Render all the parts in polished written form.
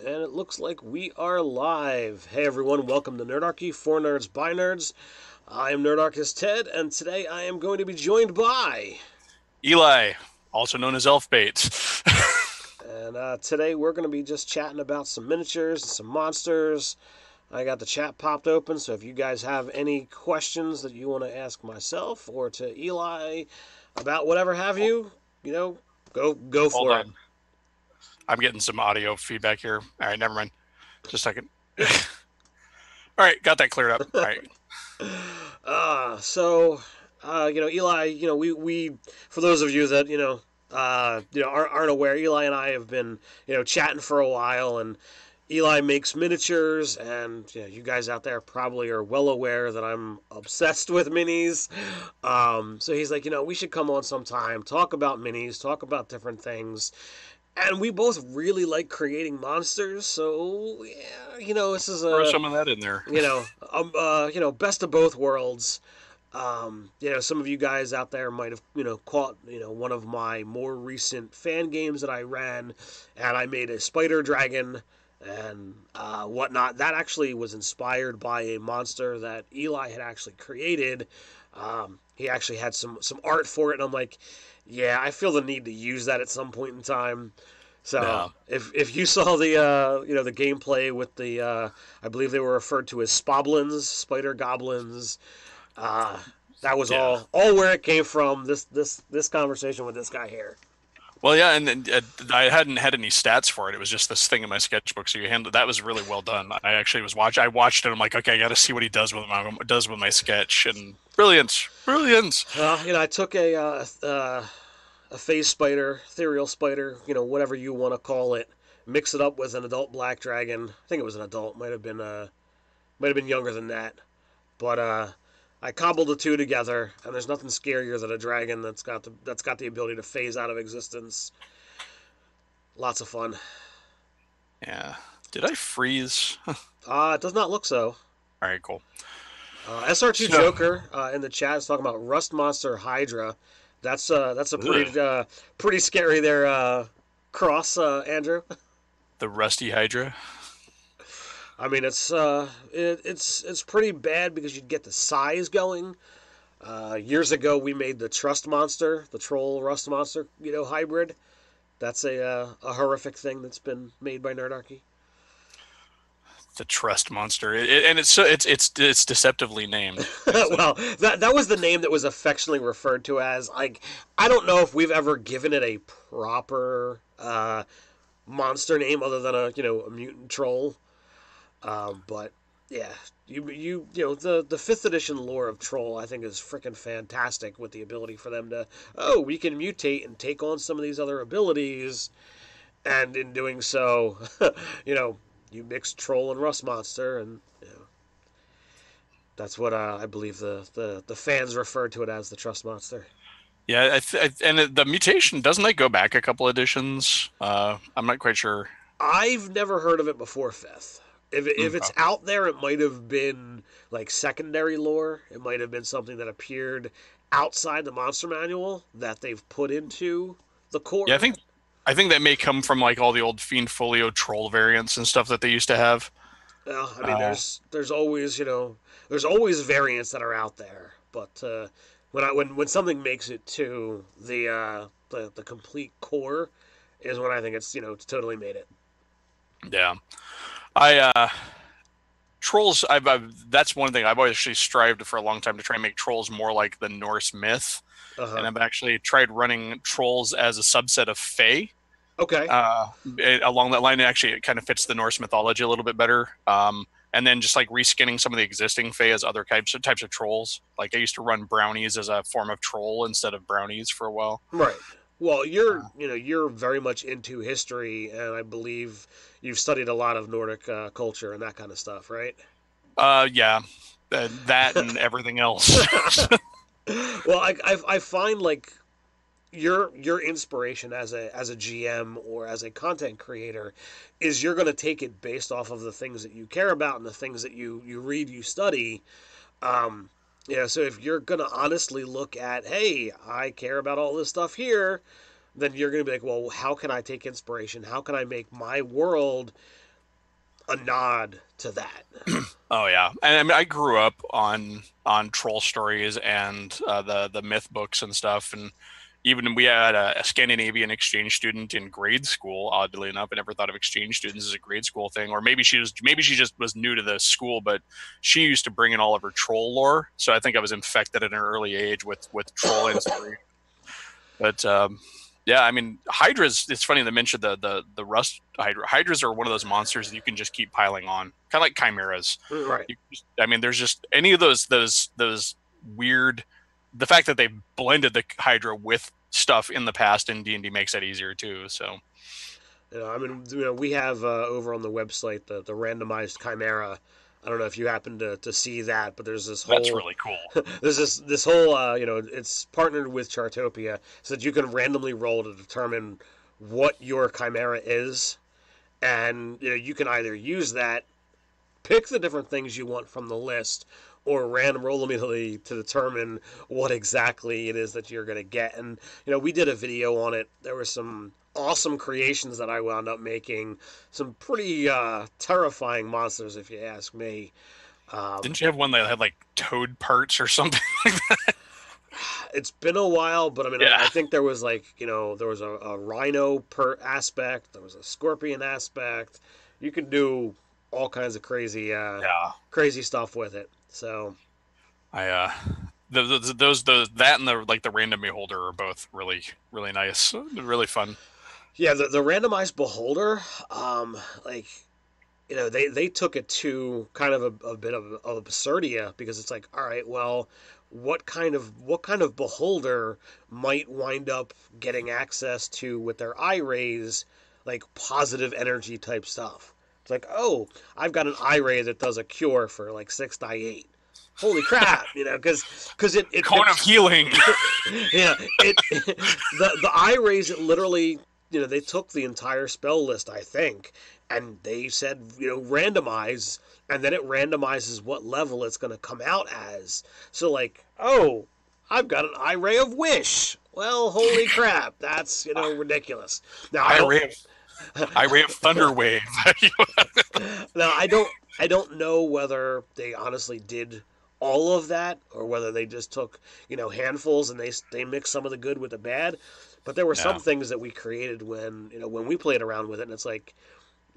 And it looks like we are live. Hey everyone, welcome to Nerdarchy, for nerds by nerds. I am NerdarchistTed, and today I am going to be joined by... Eli, also known as Elfbait. And today we're going to be just chatting about some miniatures and some monsters. I got the chat popped open, so if you guys have any questions that you want to ask myself or to Eli about whatever have you, go Hold for it. on. I'm getting some audio feedback here. All right, never mind. Just a second. All right, got that cleared up. All right. Eli, we for those of you that aren't aware, Eli and I have been chatting for a while, and Eli makes miniatures, and you guys out there probably are well aware that I'm obsessed with minis. So he's like, we should come on sometime, talk about minis, talk about different things. And we both really like creating monsters, so yeah, this is Throw some of that in there. best of both worlds. Some of you guys out there might have, caught, one of my more recent fan games that I ran, and I made a spider dragon and whatnot. That actually was inspired by a monster that Eli had actually created. He actually had some art for it, and I'm like, yeah, I feel the need to use that at some point in time. So Yeah. if you saw the the gameplay with the I believe they were referred to as spoblins, spider goblins, uh, that was Yeah. all where it came from. This conversation with this guy here. Well, yeah, and I hadn't had any stats for it. It was just this thing in my sketchbook. So you handled that was really well done. I actually was watch. I watched it. I'm like, okay, I got to see what he does with my sketch. And brilliant, brilliant. I took a phase spider, ethereal spider, whatever you want to call it, mix it up with an adult black dragon. I think it was an adult. Might have been younger than that. But I cobbled the two together, and there's nothing scarier than a dragon that's got the ability to phase out of existence. Lots of fun. Yeah. Did I freeze? All It does not look so. right, cool. SR2 So, Joker in the chat is talking about Rust Monster Hydra. That's a ugh, pretty scary there, cross, Andrew. the Rusty Hydra. I mean, it's pretty bad because you'd get the size going. Years ago, we made the Trust Monster, the Troll Rust Monster, hybrid. That's a horrific thing that's been made by Nerdarchy. The trust monster, and it's deceptively named. Well, that was the name that was affectionately referred to as. Like, I don't know if we've ever given it a proper monster name other than a mutant troll. But yeah, the fifth edition lore of troll I think is freaking fantastic with the ability for them to we can mutate and take on some of these other abilities, and in doing so, you know you mix troll and rust monster, and that's what I believe the fans refer to it as, the trust monster. Yeah, and the mutation doesn't like go back a couple editions. I'm not quite sure. I've never heard of it before fifth. If Okay. it's out there, it might have been like secondary lore. It might have been something that appeared outside the monster manual that they've put into the Yeah, core. I think that may come from like all the old Fiend Folio troll variants and stuff that they used to have. Well, I mean, Uh, there's always variants that are out there, but when something makes it to the complete core is when I think it's totally made it. yeah, I trolls. That's one thing I've always actually strived for a long time to try and make trolls more like the Norse myth, Uh and huh. I've actually tried running trolls as a subset of Fae. Okay. uh, Along that line, actually, it kind of fits the Norse mythology a little bit better. And then just like reskinning some of the existing Fae as other types of trolls. Like I used to run brownies as a form of troll instead of brownies for a while. Right. Well, you're Uh, you know you're very much into history, and I believe you've studied a lot of Nordic culture and that kind of stuff, right? yeah, that and everything else. Well, I find like your inspiration as a GM or as a content creator is you're going to take it based off of the things that you care about and the things that you read, you study. Um, so if you're going to honestly look at, hey, I care about all this stuff here, then you're going to be like, well, how can I take inspiration? How can I make my world a nod to that. Oh yeah, and I mean I grew up on troll stories and the myth books and stuff, and even we had a Scandinavian exchange student in grade school. Oddly enough, I never thought of exchange students as a grade school thing, or maybe she just was new to the school, but she used to bring in all of her troll lore. So I think I was infected at an early age with troll inspiration. But yeah, I mean, hydras. It's funny to mention the rust hydra. Hydras are one of those monsters that you can just keep piling on, kind of like chimeras. Right. I mean, there's just any of those weird. The fact that they've blended the hydra with stuff in the past in D&D makes that easier too. So, I mean, we have over on the website the randomized chimera. I don't know if you happen to see that, but there's this whole that's really cool. there's this whole it's partnered with Chartopia so that you can randomly roll to determine what your chimera is, and you can either use that, pick the different things you want from the list, or random roll immediately to determine what exactly it is that you're going to get. And we did a video on it. There were some awesome creations that I wound up making, some pretty terrifying monsters if you ask me. Didn't you have one that had like toad parts or something like that? It's been a while, but I mean, Yeah. I think there was there was a rhino per aspect, there was a scorpion aspect. You could do all kinds of crazy stuff with it. So I those that and the random beholder are both really nice, really fun. yeah, the randomized beholder, like they took it to kind of a bit of absurdia, because it's like, all right, well, what kind of beholder might wind up getting access to, with their eye rays, like positive energy type stuff. It's like, oh, I've got an eye ray that does a cure for like 6 die 8. Holy crap, because it Cone of healing. yeah, the eye rays, it literally, they took the entire spell list, I think, and they said, randomize, and then it randomizes what level it's going to come out as. So like, oh, I've got an eye ray of wish. Well, holy crap, that's ridiculous. Now eye ray of thunder wave. Now I don't know whether they honestly did all of that, or whether they just took handfuls and they mixed some of the good with the bad. But there were some things that we created when we played around with it, and it's like,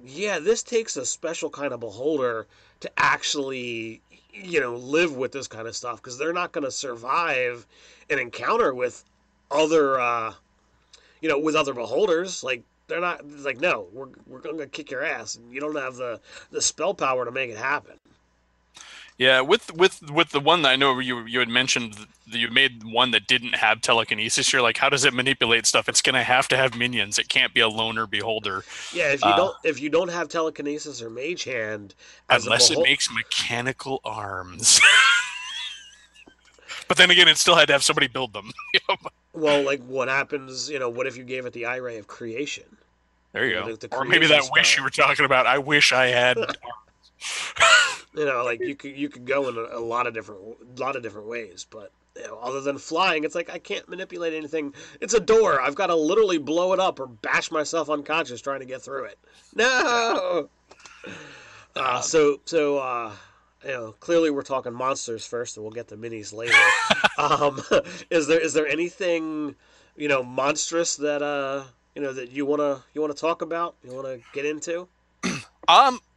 yeah, this takes a special kind of beholder to actually live with this kind of stuff, because they're not going to survive an encounter with other with other beholders. Like, they're not, like, no, we're going to kick your ass, and you don't have the spell power to make it happen. Yeah, with the one that I know you had mentioned that you made one that didn't have telekinesis. You're like, how does it manipulate stuff? It's gonna have to have minions. It can't be a loner beholder. Yeah, if you don't have telekinesis or mage hand, unless it makes mechanical arms. But then again, it still had to have somebody build them. Well, like, what happens? What if you gave it the eye ray of creation? There you go. Or maybe that wish you were talking about. I wish I had arms. Like, you could go in a lot of different ways, but other than flying, it's like, I can't manipulate anything. It's a door. I've got to literally blow it up or bash myself unconscious trying to get through it. No. Clearly we're talking monsters first, and we'll get to minis later. Is there anything monstrous that that you wanna talk about? You wanna get into?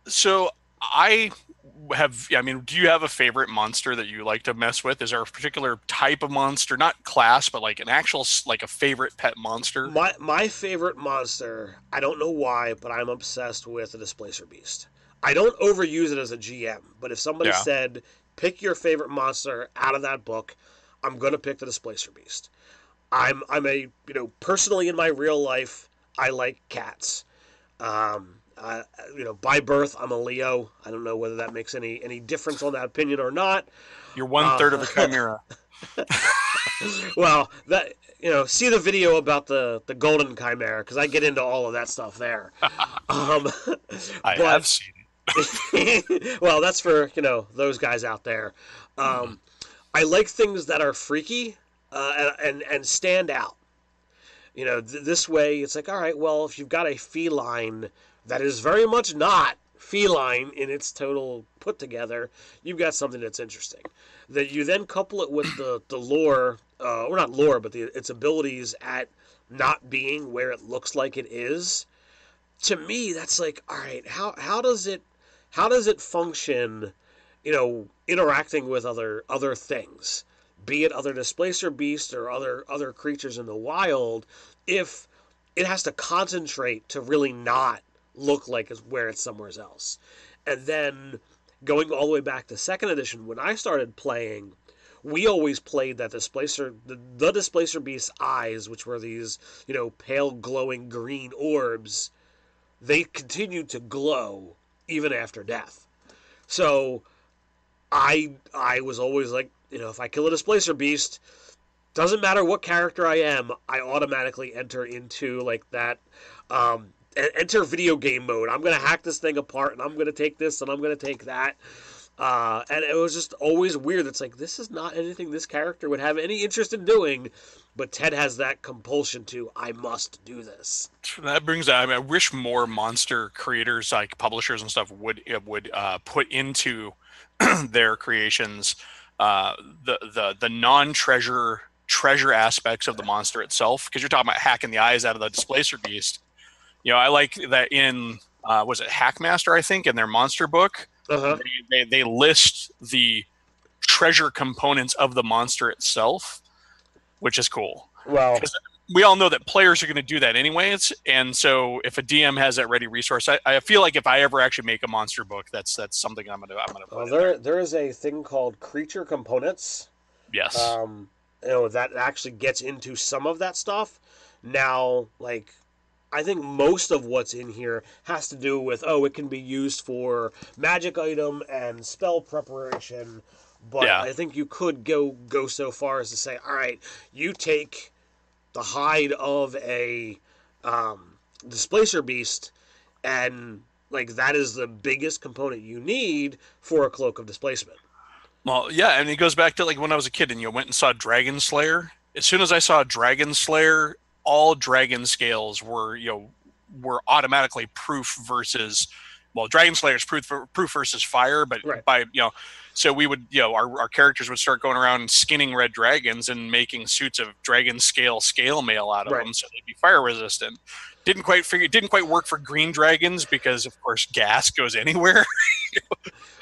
So I mean, do you have a favorite monster that you like to mess with? Is there a particular type of monster, not class, but like an actual, like a favorite pet monster? My favorite monster, I don't know why, but I'm obsessed with the Displacer Beast. I don't overuse it as a GM, but if somebody said, pick your favorite monster out of that book, I'm going to pick the Displacer Beast. I'm a, personally in my real life, I like cats. By birth, I'm a Leo. I don't know whether that makes any difference on that opinion or not. You're 1/3 of a chimera. Well, that see the video about the golden chimera, because I get into all of that stuff there. I have seen it. Well, that's for those guys out there. I like things that are freaky and stand out. This way, it's like, all right, well, if you've got a feline that is very much not feline in its total put together, you've got something that's interesting. That you then couple it with the lore, or not lore, but its abilities at not being where it looks like it is. To me, that's like, all right, how does it function? Interacting with other things, be it other displacer beasts or other creatures in the wild, if it has to concentrate to really not look like it's where it's somewhere else. And then going all the way back to second edition, when I started playing, we always played that the displacer beast's eyes, which were these, pale glowing green orbs, they continued to glow even after death. So I was always like, if I kill a displacer beast, doesn't matter what character I am, I automatically enter into like that enter video game mode. I'm gonna hack this thing apart, and I'm gonna take this, and I'm gonna take that. And it was just always weird. It's like, this is not anything this character would have any interest in doing, but Ted has that compulsion to, I must do this. That brings up, I wish more monster creators, like publishers and stuff, would put into their creations the treasure aspects of the monster itself, because you're talking about hacking the eyes out of the displacer beast. I like that in was it Hackmaster, I think, in their monster book. Uh-huh. They list the treasure components of the monster itself, which is cool. Well, we all know that players are going to do that anyways, and so if a DM has that ready resource, I feel like if I ever actually make a monster book, that's something I'm gonna put in there is a thing called creature components. Yes. That actually gets into some of that stuff. Now, like, I think most of what's in here has to do with, it can be used for magic item and spell preparation, but yeah. I think you could go so far as to say, all right, you take the hide of a displacer beast, and like that is the biggest component you need for a cloak of displacement. Well, yeah, and it goes back to like when I was a kid and you went and saw Dragon Slayer. As soon as I saw Dragon Slayer, all dragon scales were automatically proof versus, Dragon Slayer's proof versus fire, but right. So we would, our characters would start going around skinning red dragons and making suits of dragon scale mail out of them, so they'd be fire resistant. Didn't quite work for green dragons because, of course, gas goes anywhere.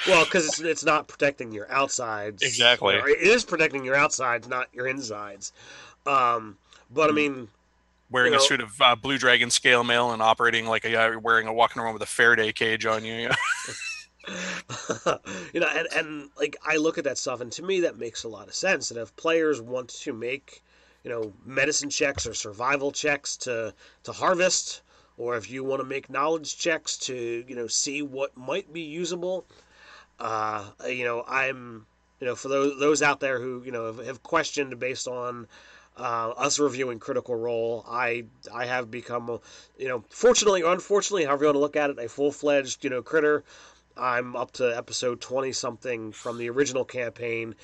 Well, because it's not protecting your outsides. Exactly. It is protecting your outsides, not your insides. But I mean, wearing a suit of blue dragon scale mail and operating like walking around with a Faraday cage on you. And like I look at that stuff, and to me that makes a lot of sense. And if players want to make, medicine checks or survival checks to harvest, or if you want to make knowledge checks to, see what might be usable, I'm, for those out there who, have questioned based on us reviewing Critical Role, I have become, fortunately or unfortunately, however you want to look at it, a full-fledged, critter. I'm up to episode 20-something from the original campaign,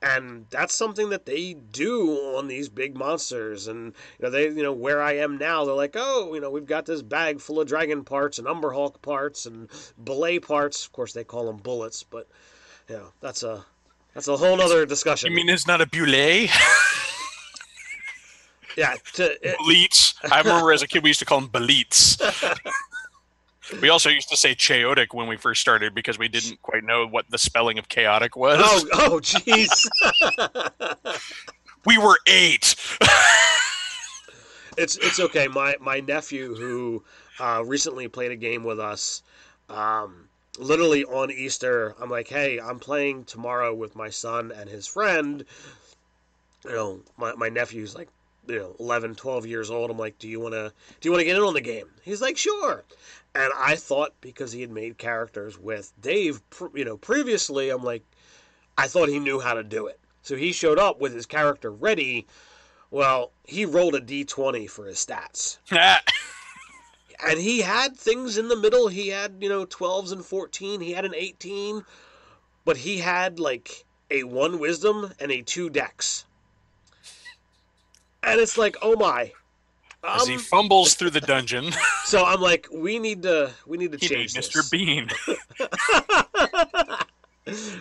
and that's something that they do on these big monsters. And, they, where I am now, they're like, we've got this bag full of dragon parts and Umberhulk parts and belay parts. Of course, they call them bullets, but, that's a whole other discussion. You mean it's not a bulle? Yeah. Bleats. I remember as a kid we used to call them Beleats. We also used to say chaotic when we first started because we didn't quite know what the spelling of chaotic was. Oh, jeez. We were 8. It's okay. My nephew, who recently played a game with us, literally on Easter, I'm like, hey, I'm playing tomorrow with my son and his friend. My nephew's like, 11, 12 years old. I'm like, do you want to get in on the game? He's like, sure. And I thought because he had made characters with Dave, previously, I'm like, I thought he knew how to do it. So he showed up with his character ready. Well, he rolled a D20 for his stats. And he had things in the middle. He had, 12s and 14. He had an 18. But he had, like, a 1 wisdom and a 2 dex. And it's like, oh my. As he Um, fumbles through the dungeon, so I'm like, we need to he made change Mr. this. Bean.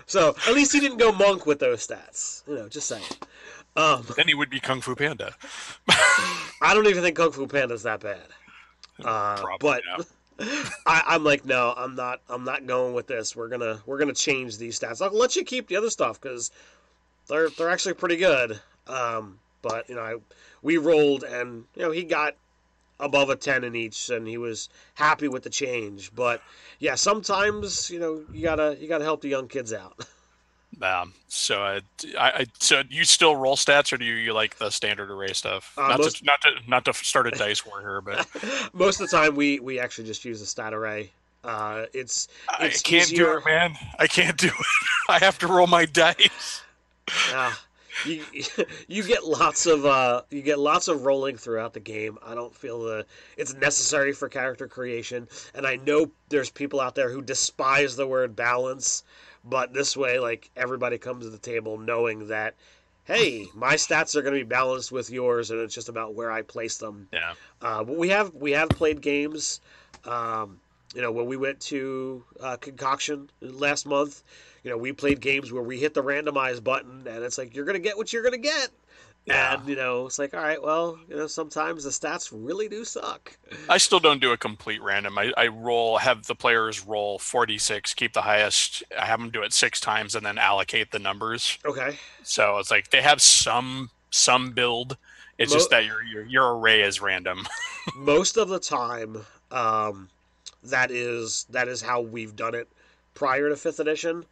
So at least he didn't go monk with those stats. Just saying. Um, Then he would be Kung Fu Panda. I don't even think Kung Fu Panda's that bad. Probably But not. I'm like, no, I'm not. I'm not going with this. We're gonna change these stats. I'll let you keep the other stuff because they're actually pretty good. But we rolled and he got above a 10 in each, and he was happy with the change. But yeah, sometimes you gotta help the young kids out. So so you still roll stats, or do you like the standard array stuff? Most Not to start a dice war here, but most of the time we actually just use a stat array. It's I it's can't do easier. it, man. I can't do it. I have to roll my dice. Uh, you you get lots of rolling throughout the game. I don't feel it's necessary for character creation, and I know there's people out there who despise the word balance, but this way, like, everybody comes to the table knowing that, hey, my stats are going to be balanced with yours, and it's just about where I place them. Yeah. But we have played games. Um, when we went to Concoction last month, we played games where we hit the randomize button, and it's like, you're gonna get what you're gonna get. Yeah. And it's like, all right, well, sometimes the stats really do suck. I still don't do a complete random. Have the players roll 46, keep the highest. I have them do it 6 times, and then allocate the numbers. Okay. So it's like they have some build. It's Mo- just that your array is random. Most of the time, that is how we've done it prior to fifth edition.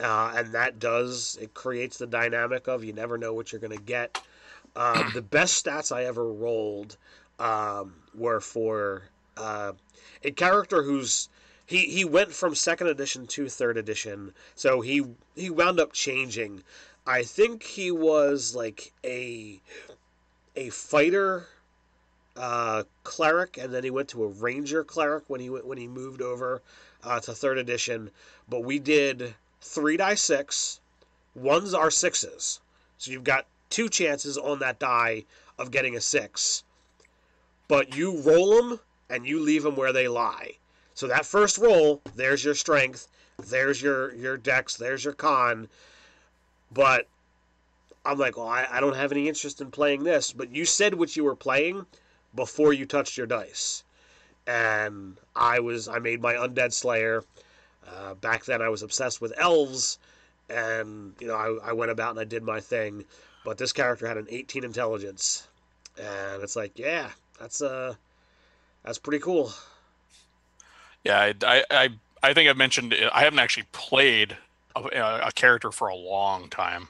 And it creates the dynamic of, you never know what you're going to get. The best stats I ever rolled were for a character he went from second edition to third edition, so he wound up changing. I think he was like a fighter cleric, and then he went to a ranger cleric when he moved over to third edition. But we did 3 die 6. Ones are sixes, so you've got 2 chances on that die of getting a 6. But you roll them and you leave them where they lie. So that first roll, there's your strength, there's your dex, there's your con. But I'm like, well, I don't have any interest in playing this. But you said what you were playing before you touched your dice. And I made my Undead Slayer. Back then I was obsessed with elves, and I went about and I did my thing. But this character had an 18 intelligence, and it's like, yeah, that's pretty cool. Yeah, I think I've mentioned I haven't actually played a character for a long time.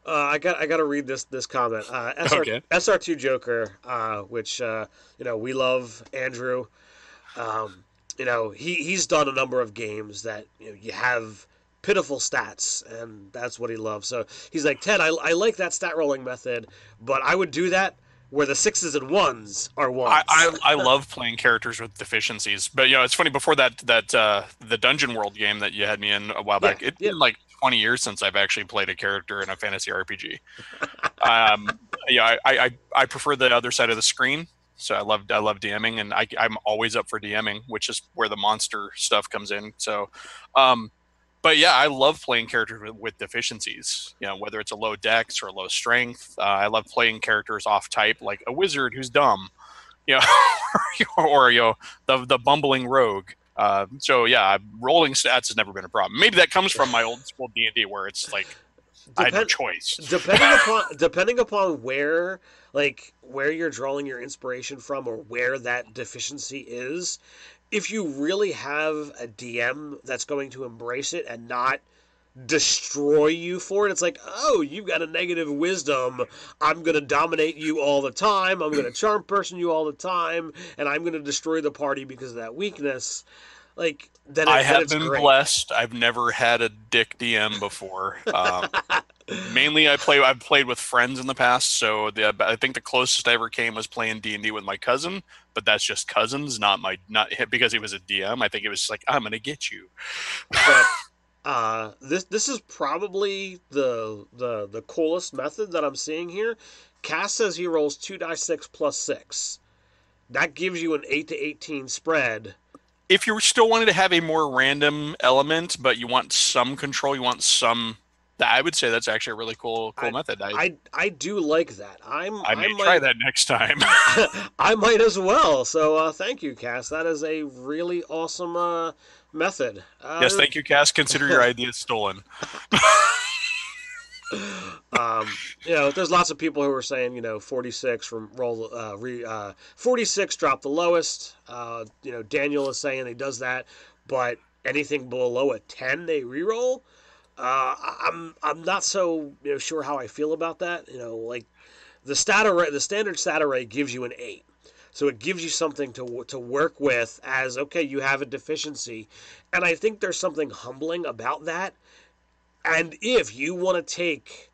I got to read this comment. Okay. SR2 Joker, which we love Andrew. He's done a number of games that you have pitiful stats, and that's what he loves. So he's like, Ted, I like that stat rolling method, but I would do that where the sixes and ones are ones. I love playing characters with deficiencies, but it's funny. Before that the Dungeon World game that you had me in a while back, it's been like 20 years since I've actually played a character in a fantasy RPG. I prefer the other side of the screen. So I love DMing, and I'm always up for DMing, which is where the monster stuff comes in. So, but yeah, I love playing characters with deficiencies. Whether it's a low dex or a low strength. I love playing characters off type, like a wizard who's dumb, you know, or the bumbling rogue. So yeah, rolling stats has never been a problem. Maybe that comes from my old school D&D, where it's like I had no choice. Depending upon where you're drawing your inspiration from, or where that deficiency is, if you really have a DM that's going to embrace it and not destroy you for it, it's like, oh, you've got a negative wisdom, I'm going to dominate you all the time, I'm going to charm person you all the time, and I'm going to destroy the party because of that weakness. I have been blessed. I've never had a dick DM before. Mainly, I've played with friends in the past. So I think the closest I ever came was playing D&D with my cousin. But that's just cousins, not because he was a DM. I think it was just like, I'm gonna get you. But this is probably the coolest method that I'm seeing here. Cass says he rolls 2d6 plus 6. That gives you an 8 to 18 spread. If you still wanted to have a more random element, but you want some control, you want some, I would say that's actually a really cool method. I do like that. I may try that next time. I might as well. So thank you, Cass. That is a really awesome method. Yes, thank you, Cass. Consider your idea stolen. There's lots of people who are saying, 46 from 46 drop the lowest. Daniel is saying he does that, but anything below a 10 they reroll. I'm not so sure how I feel about that. Like the standard stat array gives you an 8. So it gives you something to work with as, okay, you have a deficiency. And I think there's something humbling about that. And if you want to take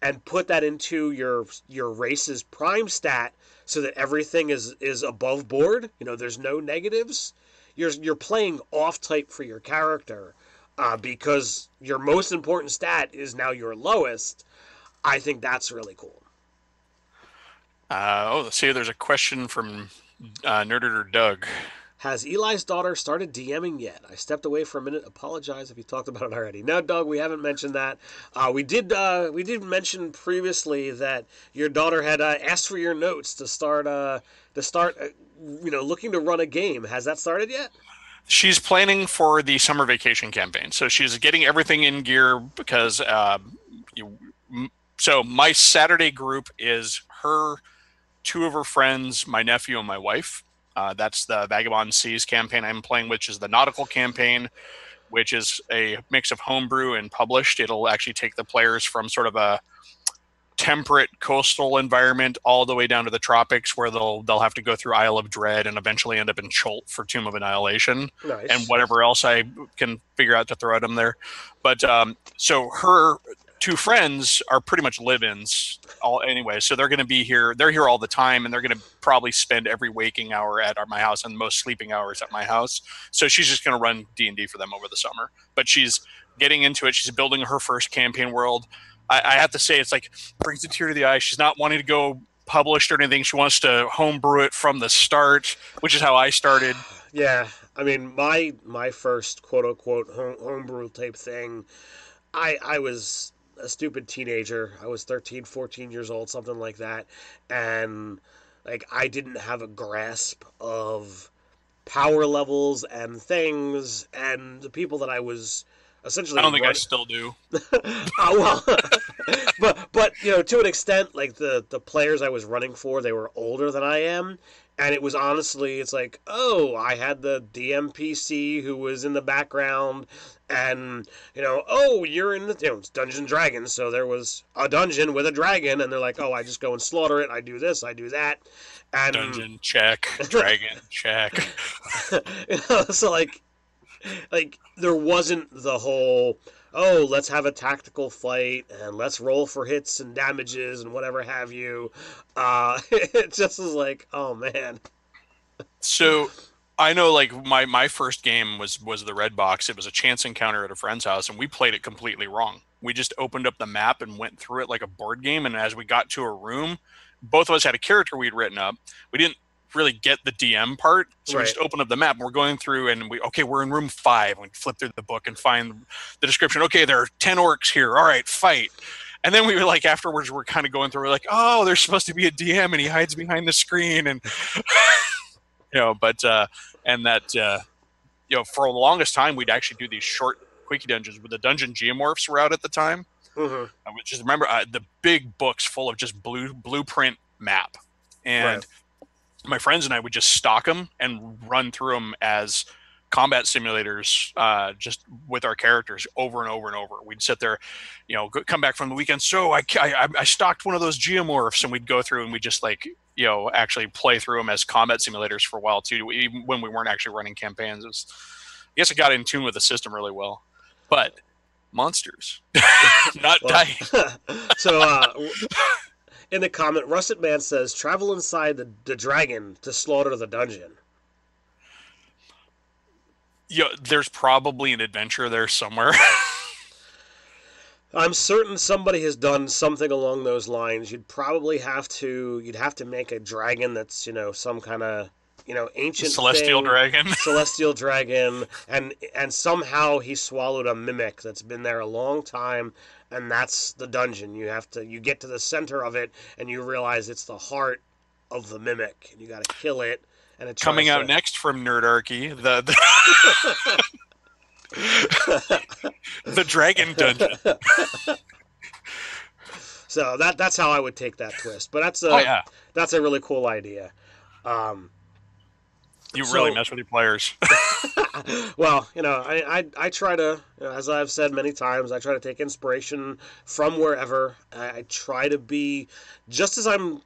and put that into your race's prime stat so that everything is above board, there's no negatives, you're playing off type for your character because your most important stat is now your lowest. I think that's really cool. Let's see. There's a question from Nerder Doug. Has Eli's daughter started DMing yet? I stepped away for a minute. Apologize if you talked about it already. No, Doug, we haven't mentioned that. We did mention previously that your daughter had asked for your notes to start looking to run a game. Has that started yet? She's planning for the summer vacation campaign, so she's getting everything in gear because so my Saturday group is her, 2 of her friends, my nephew, and my wife. That's the Vagabond Seas campaign I'm playing, which is the nautical campaign, which is a mix of homebrew and published. It'll actually take the players from sort of a temperate coastal environment all the way down to the tropics, where they'll have to go through Isle of Dread and eventually end up in Cholt for Tomb of Annihilation. Nice. And whatever else I can figure out to throw at them there. But so her 2 friends are pretty much live-ins anyway, so they're going to be here. They're here all the time, and they're going to probably spend every waking hour at my house and most sleeping hours at my house. So she's just going to run D&D for them over the summer. But she's getting into it. She's building her first campaign world. I have to say, it's like brings a tear to the eye. She's not wanting to go published or anything. She wants to homebrew it from the start, which is how I started. Yeah, I mean, my first quote-unquote homebrew type thing, I was a stupid teenager. I was 13, 14 years old, something like that. And like I didn't have a grasp of power levels and things, and the people that I was essentially I don't think I still do. Well, but to an extent, like the players I was running for, they were older than I am. And it was honestly, it's like, oh, I had the DMPC who was in the background, and, oh, you're in it's Dungeons and Dragons, so there was a dungeon with a dragon, and they're like, oh, I just go and slaughter it, I do this, I do that. And dungeon, check. Dragon, check. So, like, there wasn't the whole, oh, let's have a tactical fight and let's roll for hits and damages and whatever have you. It just was like, oh man. So I know, like my first game was the Red Box. It was a chance encounter at a friend's house, and we played it completely wrong. We just opened up the map and went through it like a board game. And as we got to a room, both of us had a character we'd written up. We didn't really get the DM part, so we just open up the map and we're going through, and we're in room 5, and we flip through the book and find the description. Okay, there are 10 orcs here, all right, fight. And then we were like, afterwards we're kind of going through, we're like, oh, there's supposed to be a DM and he hides behind the screen, and for the longest time we'd actually do these short quickie dungeons with the dungeon geomorphs were out at the time. I would just remember the big books full of just blueprint map, and my friends and I would just stock them and run through them as combat simulators, just with our characters over and over and over. We'd sit there, come back from the weekend. So I stocked one of those geomorphs, and we'd go through and we just actually play through them as combat simulators for a while too, even when we weren't actually running campaigns. I guess it got in tune with the system really well, but monsters, not dying. So, in the comment, Rusted Man says, travel inside the dragon to slaughter the dungeon. There's probably an adventure there somewhere. I'm certain somebody has done something along those lines. You'd have to make a dragon that's, some kind of, ancient Celestial thing, dragon. celestial dragon, and somehow he swallowed a mimic that's been there a long time, and that's the dungeon. You get to the center of it and you realize it's the heart of the mimic, and you got to kill it, and it Coming tries out to next from Nerdarchy, the Dragon Dungeon. So that's how I would take that twist. But Oh yeah, that's a really cool idea. Um, you so, really mess with your players. well, I try to, as I've said many times, I try to take inspiration from wherever. I try to be, just as I'm,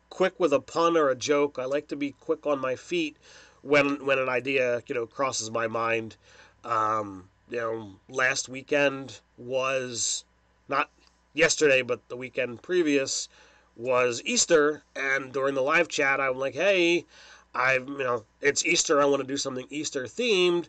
quick with a pun or a joke, I like to be quick on my feet when an idea, crosses my mind. Last weekend was not yesterday, but the weekend previous was Easter, and during the live chat, I'm like, hey, it's Easter. I want to do something Easter themed.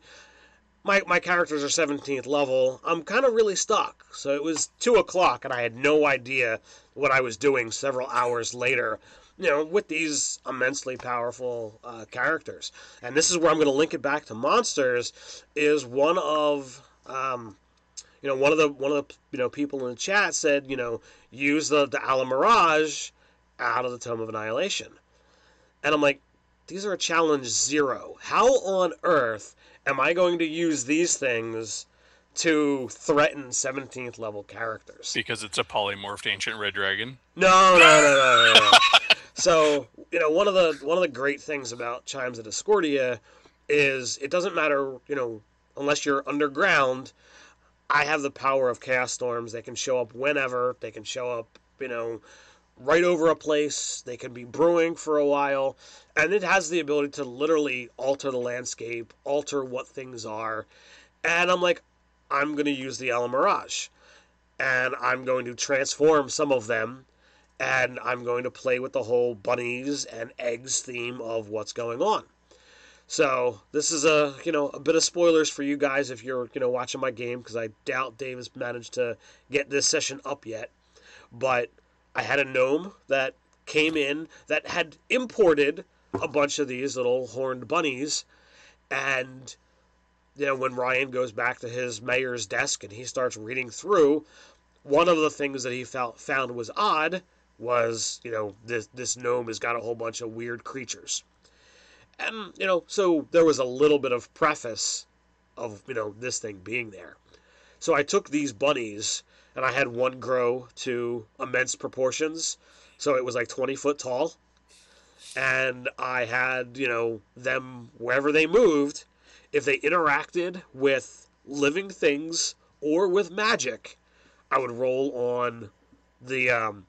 My characters are 17th level. I'm kind of really stuck. So it was 2 o'clock, and I had no idea what I was doing several hours later. With these immensely powerful characters, and this is where I'm going to link it back to monsters. Is one of one of the people in the chat said, use the Ala Mirage out of the Tome of Annihilation, and I'm like, these are a challenge 0. How on earth am I going to use these things to threaten 17th level characters? Because it's a polymorphed ancient red dragon. No. So, one of the great things about Chimes of Discordia is it doesn't matter, unless you're underground. I have the power of chaos storms. They can show up whenever. They can show up, right over a place. They can be brewing for a while. And it has the ability to literally alter the landscape, alter what things are. And I'm like, I'm going to use the Ala Mirage. And I'm going to transform some of them. And I'm going to play with the whole bunnies and eggs theme of what's going on. So this is a bit of spoilers for you guys if you're watching my game, because I doubt Dave has managed to get this session up yet. But I had a gnome that came in that had imported a bunch of these little horned bunnies, and when Ryan goes back to his mayor's desk and he starts reading through, one of the things that he found was odd was, this gnome has got a whole bunch of weird creatures. And, so there was a little bit of preface of, this thing being there. So I took these bunnies, and I had one grow to immense proportions. So it was like 20 foot tall. And I had, them, wherever they moved, if they interacted with living things or with magic, I would roll on the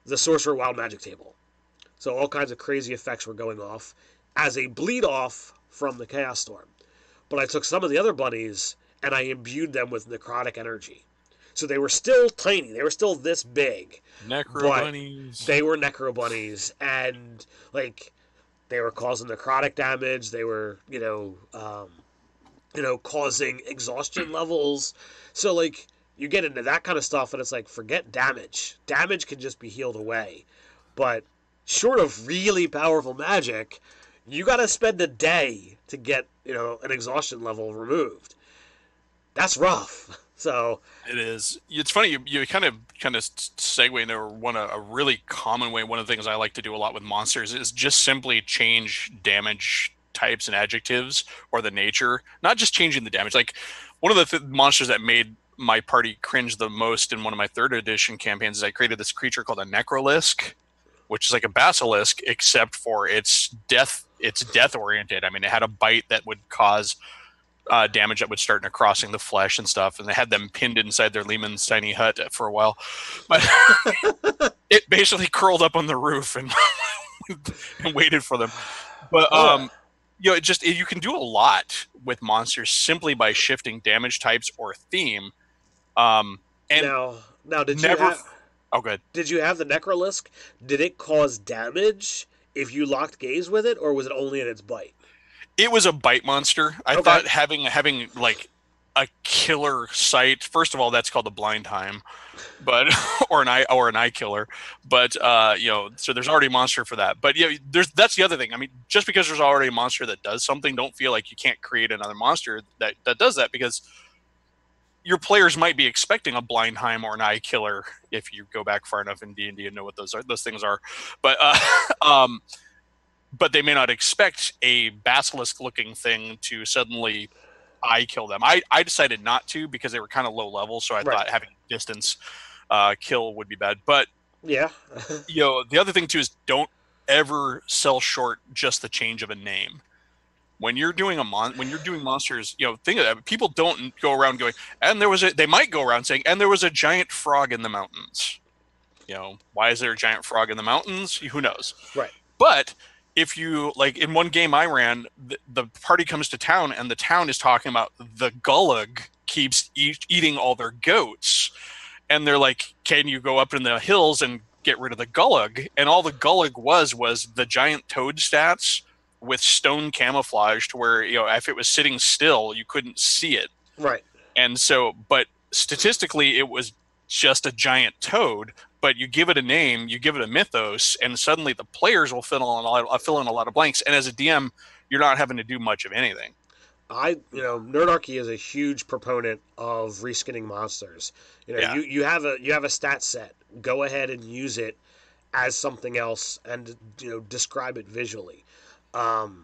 Sorcerer Wild Magic table. So all kinds of crazy effects were going off as a bleed off from the Chaos Storm. But I took some of the other bunnies and I imbued them with necrotic energy. So they were still tiny. They were still this big. Necro bunnies. They were necro bunnies, and they were causing necrotic damage. They were causing exhaustion levels. So you get into that kind of stuff, and it's like, forget damage. Damage can just be healed away. But short of really powerful magic, you got to spend a day to get, an exhaustion level removed. That's rough. So it is. It's funny you kind of segue into a really common way. One of the things I like to do a lot with monsters is just simply change damage types and adjectives, or the nature, not just changing the damage. Like one of the monsters that made my party cringe the most in one of my 3rd edition campaigns is I created this creature called a Necrolisk, which is like a basilisk, except for its death oriented. I mean, it had a bite that would cause damage that would start necrossing the flesh and stuff, and they had them pinned inside their Lehman's tiny hut for a while. But it basically curled up on the roof and waited for them. But you can do a lot with monsters simply by shifting damage types or theme. And now did never, you have? Oh, good. Did you have the Necrolisk? Did it cause damage if you locked gaze with it, or was it only in its bite? It was a bite monster. I thought having like a killer sight. First of all, that's called a Blindheim, but or an eye killer. But so there's already a monster for that. But yeah, that's the other thing. I mean, just because there's already a monster that does something, don't feel like you can't create another monster that does that, because your players might be expecting a Blindheim or an eye killer if you go back far enough in D&D and know what those things are. But but they may not expect a basilisk-looking thing to suddenly eye kill them. I decided not to because they were kind of low level, so I thought having distance kill would be bad. But yeah, the other thing too is don't ever sell short just the change of a name. When you're doing monsters, think of that. People don't go around going, they might go around saying, and there was a giant frog in the mountains. Why is there a giant frog in the mountains? Who knows? Right. But if you, like in one game I ran, the party comes to town and the town is talking about the Gullag keeps eating all their goats. And they're like, can you go up in the hills and get rid of the Gullag? And all the Gullag was the giant toad stats with stone camouflage to where, if it was sitting still, you couldn't see it. Right. And so, but statistically, it was just a giant toad, but you give it a name, you give it a mythos, and suddenly the players will fill in a lot of blanks. And as a DM, you're not having to do much of anything. Nerdarchy is a huge proponent of reskinning monsters. You have a stat set. Go ahead and use it as something else, and describe it visually. I've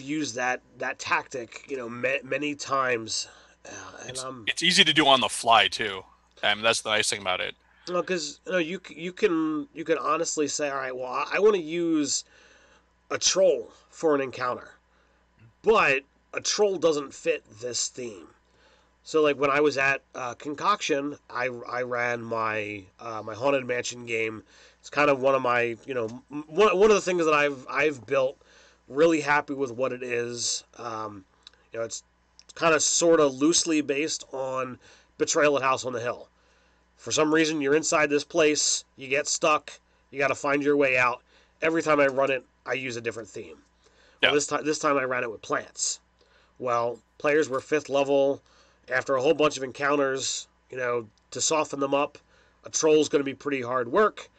used that tactic, many times. It's easy to do on the fly too. That's the nice thing about it. Because you can honestly say, all right, well, I want to use a troll for an encounter, but a troll doesn't fit this theme. So, like when I was at Concoction, I ran my my Haunted Mansion game. It's kind of one of my one of the things that I've built. Really happy with what it is. It's kind of sort of loosely based on Betrayal at House on the Hill. For some reason, you're inside this place, you get stuck, you got to find your way out. Every time I run it, I use a different theme. Yeah. Well, this time I ran it with plants. Well, players were 5th level. After a whole bunch of encounters, to soften them up, a troll's going to be pretty hard work.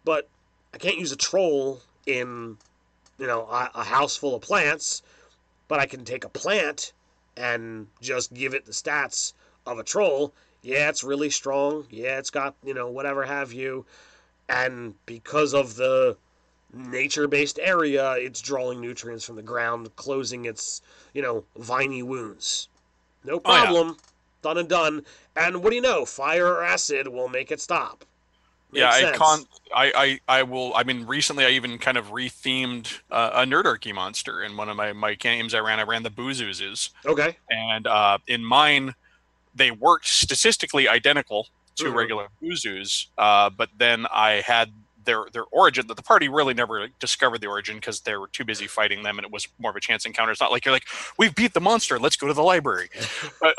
But I can't use a troll in, a house full of plants. But I can take a plant and just give it the stats of a troll. Yeah, it's really strong. Yeah, it's got, whatever have you. And because of the nature-based area, it's drawing nutrients from the ground, closing its, viney wounds. No problem. Oh, yeah. Done and done. And what do you know? Fire or acid will make it stop. Makes sense. Recently I even kind of rethemed a Nerdarchy monster in one of my games I ran the Boozoozes. Okay. And in mine, they worked statistically identical to regular Boozoos, but then I had their origin that the party really never discovered the origin because they were too busy fighting them and it was more of a chance encounter. It's not like you're like, we've beat the monster, let's go to the library. But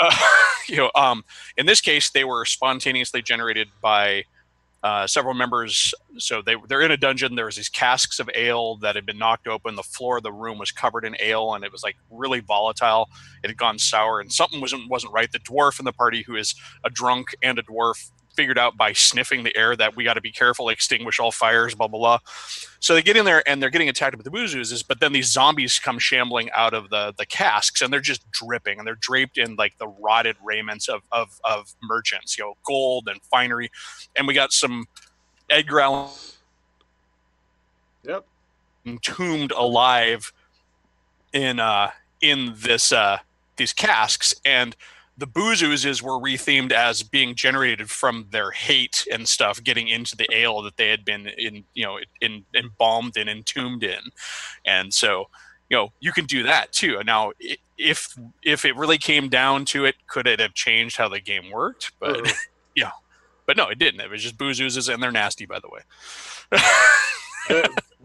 in this case, they were spontaneously generated by several members. So they're in a dungeon. There was these casks of ale that had been knocked open. The floor of the room was covered in ale, and it was like really volatile. It had gone sour, and something wasn't right. The dwarf in the party, who is a drunk and a dwarf, figured out by sniffing the air that we got to be careful, extinguish all fires, blah blah blah. So they get in there and they're getting attacked with the Boozoozes, but then these zombies come shambling out of the casks, and they're just dripping, and they're draped in like the rotted raiments of merchants, gold and finery. And we got some Edgar Allan entombed alive in this these casks, and the Boozoozes were rethemed as being generated from their hate and stuff getting into the ale that they had been embalmed and entombed in. And so, you can do that too. Now, if it really came down to it, could it have changed how the game worked? But but no, it didn't. It was just Boozoozes, and they're nasty, by the way.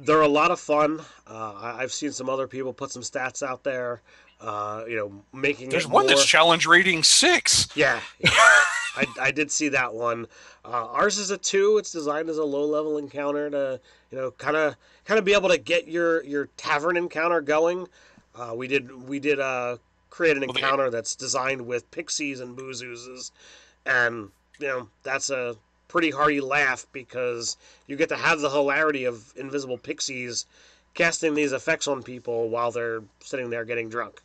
They're a lot of fun. I've seen some other people put some stats out there. Making there's it one more... that's challenge rating 6. Yeah. I did see that one. Ours is a 2. It's designed as a low level encounter to kind of be able to get your tavern encounter going. We did create an Well, they, encounter that's designed with pixies and boozoozes, and that's a pretty hearty laugh because you get to have the hilarity of invisible pixies casting these effects on people while they're sitting there getting drunk.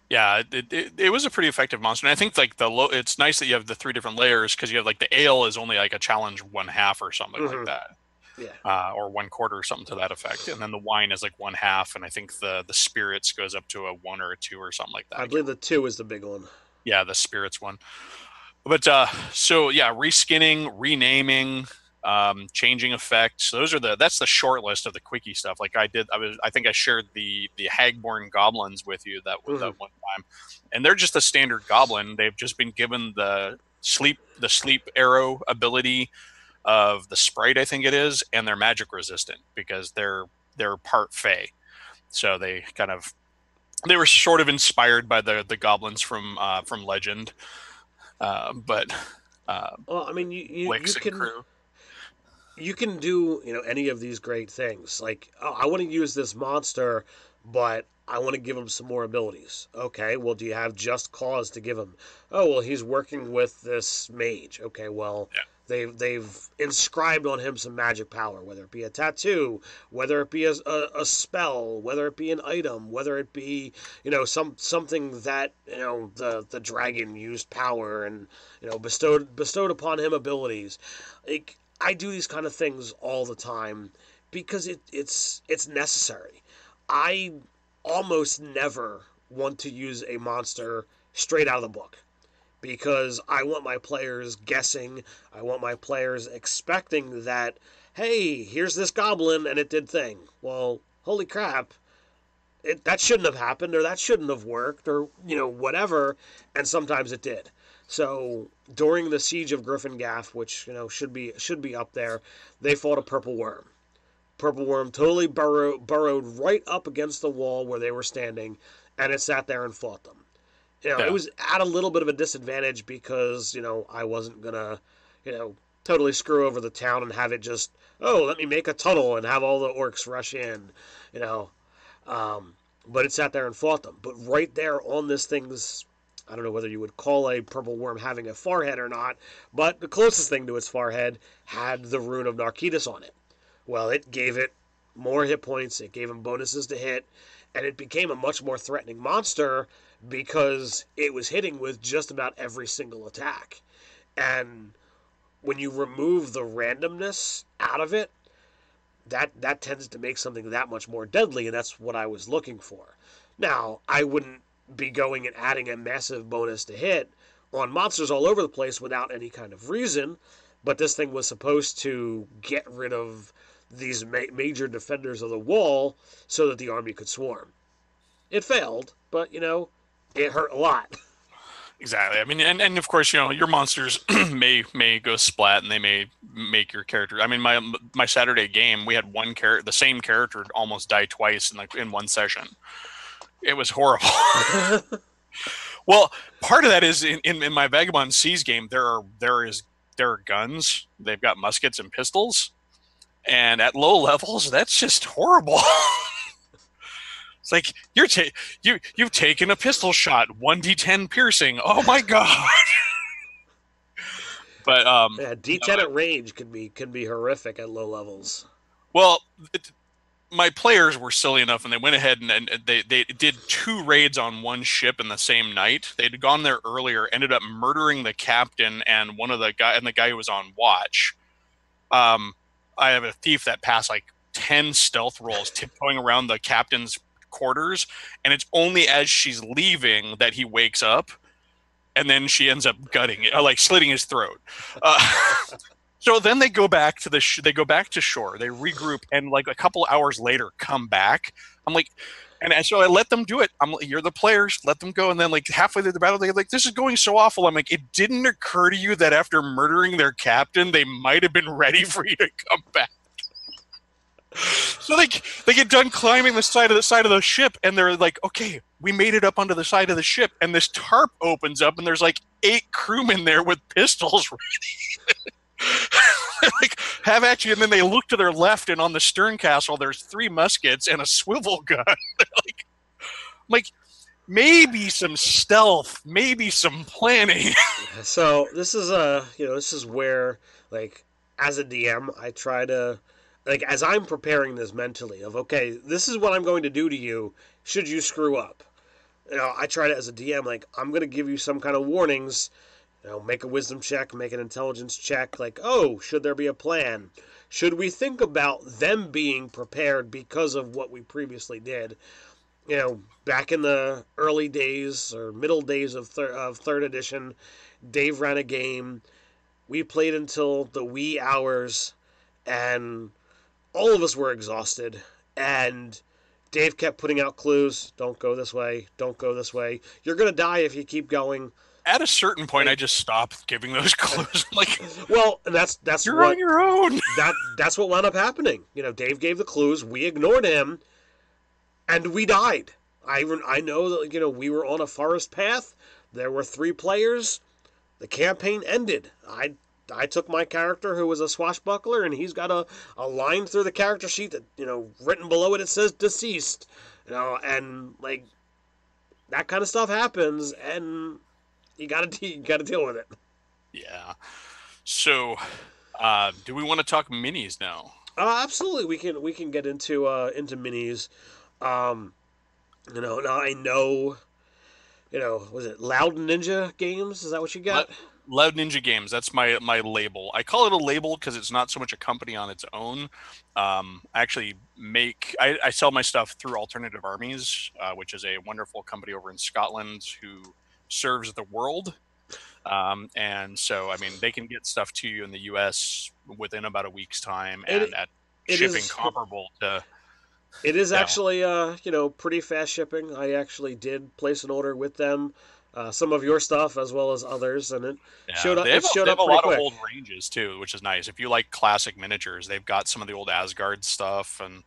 yeah, it was a pretty effective monster. And I think like it's nice that you have the three different layers because you have like the ale is only like a challenge 1/2 or something like Hmm. that. Yeah, Or 1/4 or something to that effect. And then the wine is like 1/2, and I think the spirits goes up to a 1 or a 2 or something like that. I I can't believe the remember. two is the big one. Yeah, the spirits one. But so yeah, reskinning, renaming, changing effects. That's the short list of the quickie stuff. Like I think I shared the Hagborn goblins with you Hmm. that one time, and they're just a standard goblin. They've just been given the sleep arrow ability of the sprite, I think it is, and they're magic resistant because they're part Fey. So they were sort of inspired by the goblins from Legend, but Well, I mean, you Wix and can crew. do any of these great things. Like, oh, I want to use this monster, but I want to give him some more abilities. Okay, well, do you have just cause to give him? Oh, well, he's working with this mage. Okay, well, Yeah, they've inscribed on him some magic power, whether it be a tattoo, whether it be a spell, whether it be an item, whether it be something that the dragon used power and bestowed upon him abilities. Like, I do these kind of things all the time because it's necessary. I almost never want to use a monster straight out of the book because I want my players guessing. I want my players expecting that, hey, here's this goblin and it did thing. Well, holy crap, that shouldn't have happened or that shouldn't have worked or whatever, and sometimes it did. So during the siege of Gryffindor, which should be up there, they fought a purple worm. Purple worm totally burrowed right up against the wall where they were standing, and it sat there and fought them. It yeah, was at a little bit of a disadvantage because I wasn't gonna totally screw over the town and have it just, oh, let me make a tunnel and have all the orcs rush in, you know um, but it sat there and fought them. But right there on this thing's, I don't know whether you would call a purple worm having a forehead or not, but the closest thing to its forehead had the rune of Narcissus on it. Well, it gave it more hit points, it gave him bonuses to hit, and it became a much more threatening monster because it was hitting with just about every single attack. And when you remove the randomness out of it, that tends to make something that much more deadly, and that's what I was looking for. Now, I wouldn't be going and adding a massive bonus to hit on monsters all over the place without any kind of reason, but this thing was supposed to get rid of these major defenders of the wall so that the army could swarm. It failed, but it hurt a lot. exactly. I mean, and of course, your monsters may go splat, and they may make your character. I mean, my Saturday game, we had the same character almost die twice in one session. It was horrible. Well, part of that is in my Vagabond Seas game, there are guns. They've got muskets and pistols, and at low levels, that's just horrible. It's like you've taken a pistol shot, 1d10 piercing. Oh my god! But Yeah, no, D10 at range can be horrific at low levels. well, my players were silly enough, and they went ahead and they did 2 raids on one ship in the same night. They'd gone there earlier, ended up murdering the captain and the guy who was on watch. Um, I have a thief that passed like 10 stealth rolls, tiptoeing around the captain's quarters, and it's only as she's leaving that he wakes up, and then she ends up gutting it, like slitting his throat. Uh, so then they go back to they go back to shore. They regroup, and like a couple hours later, come back. I'm like, and so I let them do it. I'm like, you're the players, let them go. And then like halfway through the battle, they're like, this is going so awful. I'm like, it didn't occur to you that after murdering their captain, they might have been ready for you to come back. So they get done climbing the side of the ship, and they're like, okay, we made it up onto the side of the ship, and this tarp opens up, and there's like 8 crewmen there with pistols ready. Like, have at you. And then they look to their left, and on the stern castle, there's 3 muskets and a swivel gun. Like, like, maybe some stealth, maybe some planning. So this is this is where, like, as a DM, I try to, like, as I'm preparing this mentally of, okay, this is what I'm going to do to you should you screw up. I try to, as a DM, like, I'm going to give you some kind of warnings. Make a wisdom check, make an intelligence check. Like, oh, should there be a plan? Should we think about them being prepared because of what we previously did? Back in the early days or middle days of third edition, Dave ran a game. We played until the wee hours, and all of us were exhausted. And Dave kept putting out clues. Don't go this way. Don't go this way. You're gonna die if you keep going. At a certain point, I just stopped giving those clues. Like, well, and that's you're what, on your own. That's what wound up happening. Dave gave the clues. We ignored him, and we died. I know that we were on a forest path. There were 3 players. The campaign ended. I took my character who was a swashbuckler, and he's got a line through the character sheet that, written below it, it says deceased. And, like, that kind of stuff happens, and you gotta deal with it. Yeah. So, do we want to talk minis now? Absolutely. We can get into minis. Now I know, was it Loud Ninja Games? Is that what you got? Loud Ninja Games. That's my label. I call it a label because it's not so much a company on its own. I actually I sell my stuff through Alternative Armies, which is a wonderful company over in Scotland who serves the world. And so, I mean, they can get stuff to you in the U.S. within about a week's time, and at shipping comparable to. It is actually, pretty fast shipping. I actually did place an order with them. Some of your stuff as well as others, and it showed up. They have a lot quick. Of old ranges too, which is nice. If you like classic miniatures, they've got some of the old Asgard stuff, and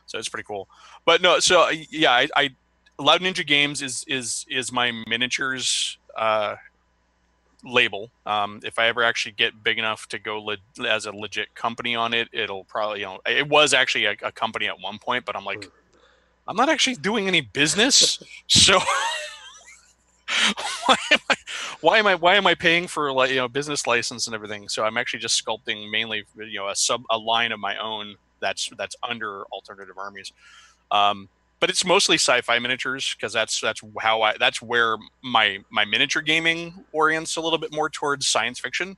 so it's pretty cool. But no, so yeah, I Loud Ninja Games is my miniatures label. If I ever actually get big enough to go as a legit company on it, it'll probably, it was actually a company at one point, but I'm like, I'm not actually doing any business, so why am I paying for, like, business license and everything? So I'm actually just sculpting mainly, a line of my own that's under Alternative Armies. But it's mostly sci-fi miniatures because that's where my miniature gaming orients a little bit more towards science fiction.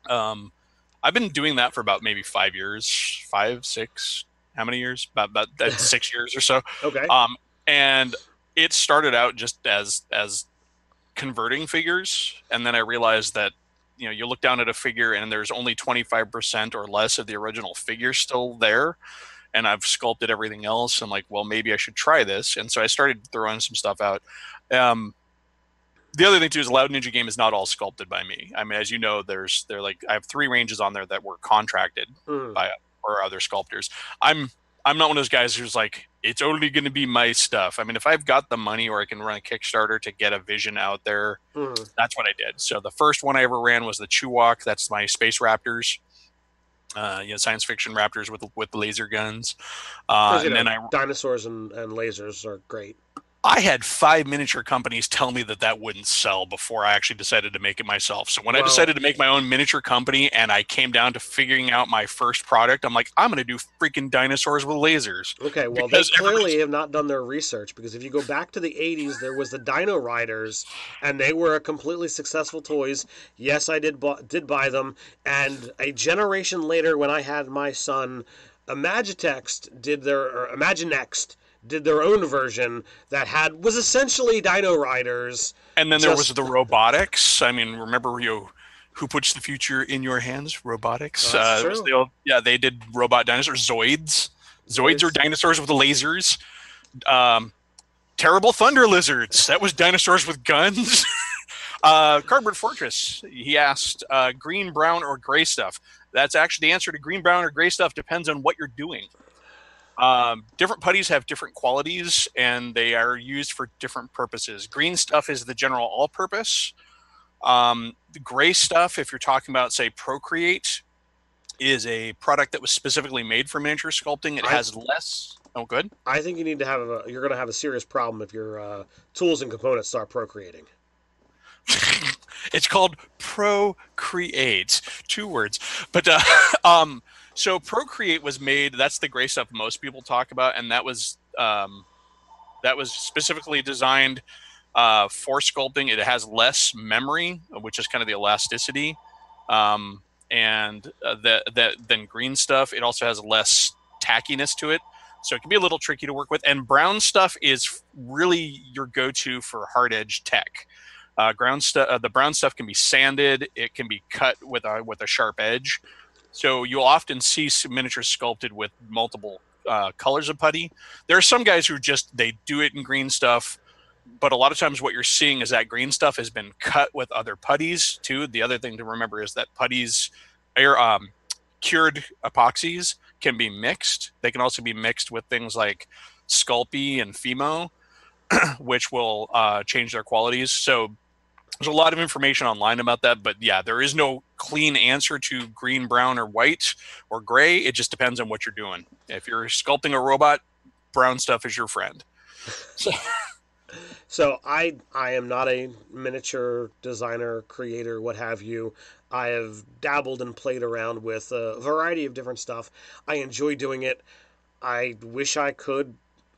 I've been doing that for about maybe 5 years, 5, 6, how many years? About 6 years or so. Okay. And it started out just as converting figures, and then I realized that you look down at a figure and there's only 25% or less of the original figure still there. And I've sculpted everything else. I'm like, well, maybe I should try this. And so I started throwing some stuff out. The other thing too is Loud Ninja Game is not all sculpted by me. I mean, as you know, I have 3 ranges on there that were contracted by or other sculptors. I'm not one of those guys who's like, it's only going to be my stuff. I mean, if I've got the money or I can run a Kickstarter to get a vision out there, that's what I did. So the first one I ever ran was the Chewok. That's my Space Raptors. Science fiction raptors with laser guns. And then dinosaurs and lasers are great. I had 5 miniature companies tell me that wouldn't sell before I actually decided to make it myself. So when I decided to make my own miniature company and I came down to figuring out my first product, I'm like, I'm going to do freaking dinosaurs with lasers. Okay, well, they clearly have not done their research, because if you go back to the 80s, there was the Dino Riders, and they were completely successful toys. Yes, I did buy them, and a generation later, when I had my son, Imaginext did their own version that was essentially Dino Riders. And then there was the robotics. I mean, remember who puts the future in your hands? Robotics. True. They did robot dinosaurs. Zoids are dinosaurs with lasers. Terrible Thunder Lizards. That was dinosaurs with guns. Cardboard Fortress. He asked green, brown, or gray stuff. That's actually the answer to green, brown, or gray stuff. Depends on what you're doing. Different putties have different qualities, and they are used for different purposes. Green stuff is the general all-purpose. The gray stuff, if you're talking about, say, Procreate, is a product that was specifically made for miniature sculpting. It has less. Oh, good. I think you need to have you're going to have a serious problem if your tools and components start procreating. It's called Procreate, 2 words. But so Procreate was made. That's the gray stuff most people talk about, and that was specifically designed for sculpting. It has less memory, which is kind of the elasticity, and than green stuff. It also has less tackiness to it, so it can be a little tricky to work with. And brown stuff is really your go-to for hard edge tech. The brown stuff can be sanded. It can be cut with a sharp edge. So you'll often see some miniatures sculpted with multiple colors of putty. There are some guys who they do it in green stuff, but a lot of times what you're seeing is that green stuff has been cut with other putties too. The other thing to remember is that putties, cured epoxies, can be mixed. They can also be mixed with things like Sculpey and Fimo, which will change their qualities. So there's a lot of information online about that, but yeah, there is no clean answer to green, brown, or white or gray. It just depends on what you're doing. If you're sculpting a robot, brown stuff is your friend. So I am not a miniature designer, creator, what have you. I have dabbled and played around with a variety of different stuff. I enjoy doing it. I wish I could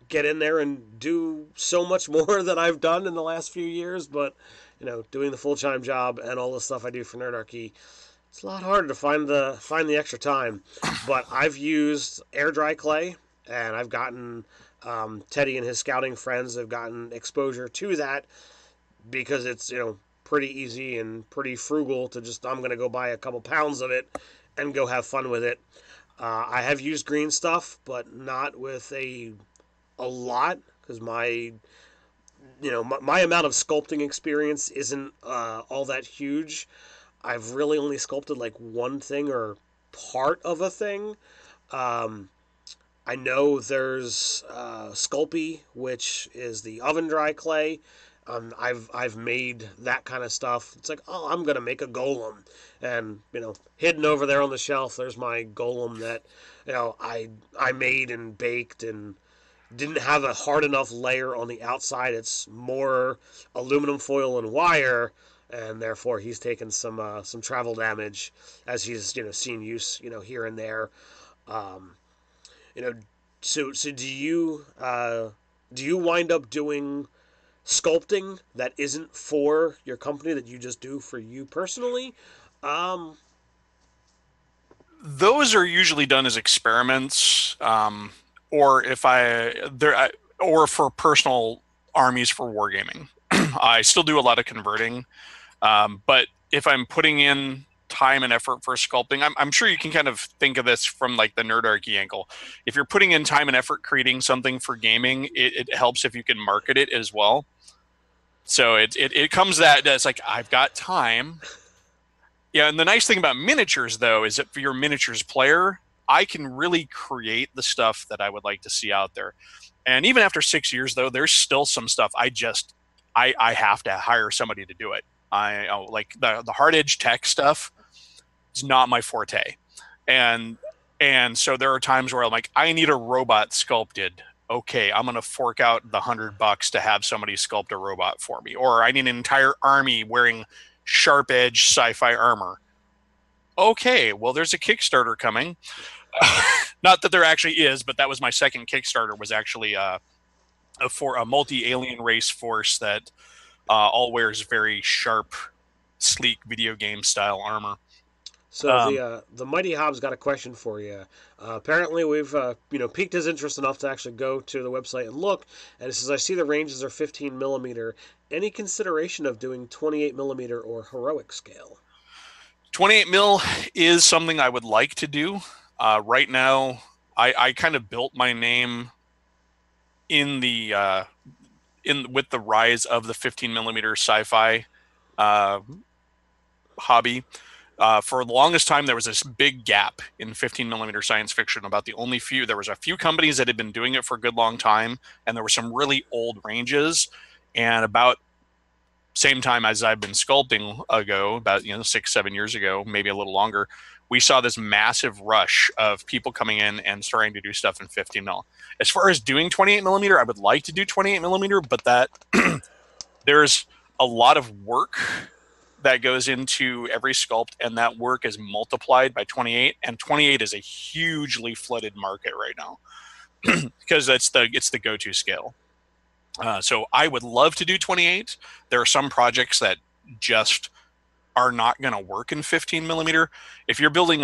get in there and do so much more than I've done in the last few years, but doing the full-time job and all the stuff I do for Nerdarchy, it's a lot harder to find the extra time. But I've used air dry clay, and I've gotten Teddy and his scouting friends have gotten exposure to that because it's pretty easy and pretty frugal to just I'm gonna go buy a couple pounds of it and go have fun with it. I have used green stuff, but not with a lot because my amount of sculpting experience isn't all that huge. I've really only sculpted like one thing or part of a thing. Um, I know there's Sculpey, which is the oven dry clay. I've made that kind of stuff. It's like, oh, I'm gonna make a golem, and hidden over there on the shelf, there's my golem that I made and baked and didn't have a hard enough layer on the outside. It's more aluminum foil and wire, and therefore he's taken some travel damage as he's seen use here and there. Um, you know, so do you wind up doing sculpting that isn't for your company that you just do for you personally? Um, Those are usually done as experiments, or if or for personal armies for wargaming. I still do a lot of converting, but if I'm putting in time and effort for sculpting, I'm sure you can kind of think of this from like the Nerdarchy angle. If you're putting in time and effort creating something for gaming, it helps if you can market it as well. So it comes that it's like I've got time. Yeah, and the nice thing about miniatures though is that for your miniatures player, I can really create the stuff that I would like to see out there. And even after 6 years though, there's still some stuff I have to hire somebody to do it. Like the hard edge tech stuff. It's not my forte, and so there are times where I'm like, I need a robot sculpted. Okay, I'm gonna fork out the $100 to have somebody sculpt a robot for me, or I need an entire army wearing sharp edge sci-fi armor. Okay, well, there's a Kickstarter coming. Not that there actually is, but that was my second Kickstarter. Was actually for a multi-alien race force that all wears very sharp, sleek video game style armor. So the Mighty Hobbs got a question for you. Apparently, we've piqued his interest enough to actually go to the website and look. And it says, I see the ranges are 15 millimeter. Any consideration of doing 28 millimeter or heroic scale? 28 mil is something I would like to do. Right now, I kind of built my name in the with the rise of the 15 millimeter sci-fi hobby. For the longest time, there was this big gap in 15 millimeter science fiction. There was a few companies that had been doing it for a good long time, and there were some really old ranges. And about same time as I've been sculpting ago, about 6-7 years ago, maybe a little longer, we saw this massive rush of people coming in and starting to do stuff in 15 mil. As far as doing 28 millimeter, I would like to do 28 millimeter, but that there's a lot of work that goes into every sculpt, and that work is multiplied by 28, and 28 is a hugely flooded market right now because it's the go-to scale. So I would love to do 28. There are some projects that just are not going to work in 15 millimeter. If you're building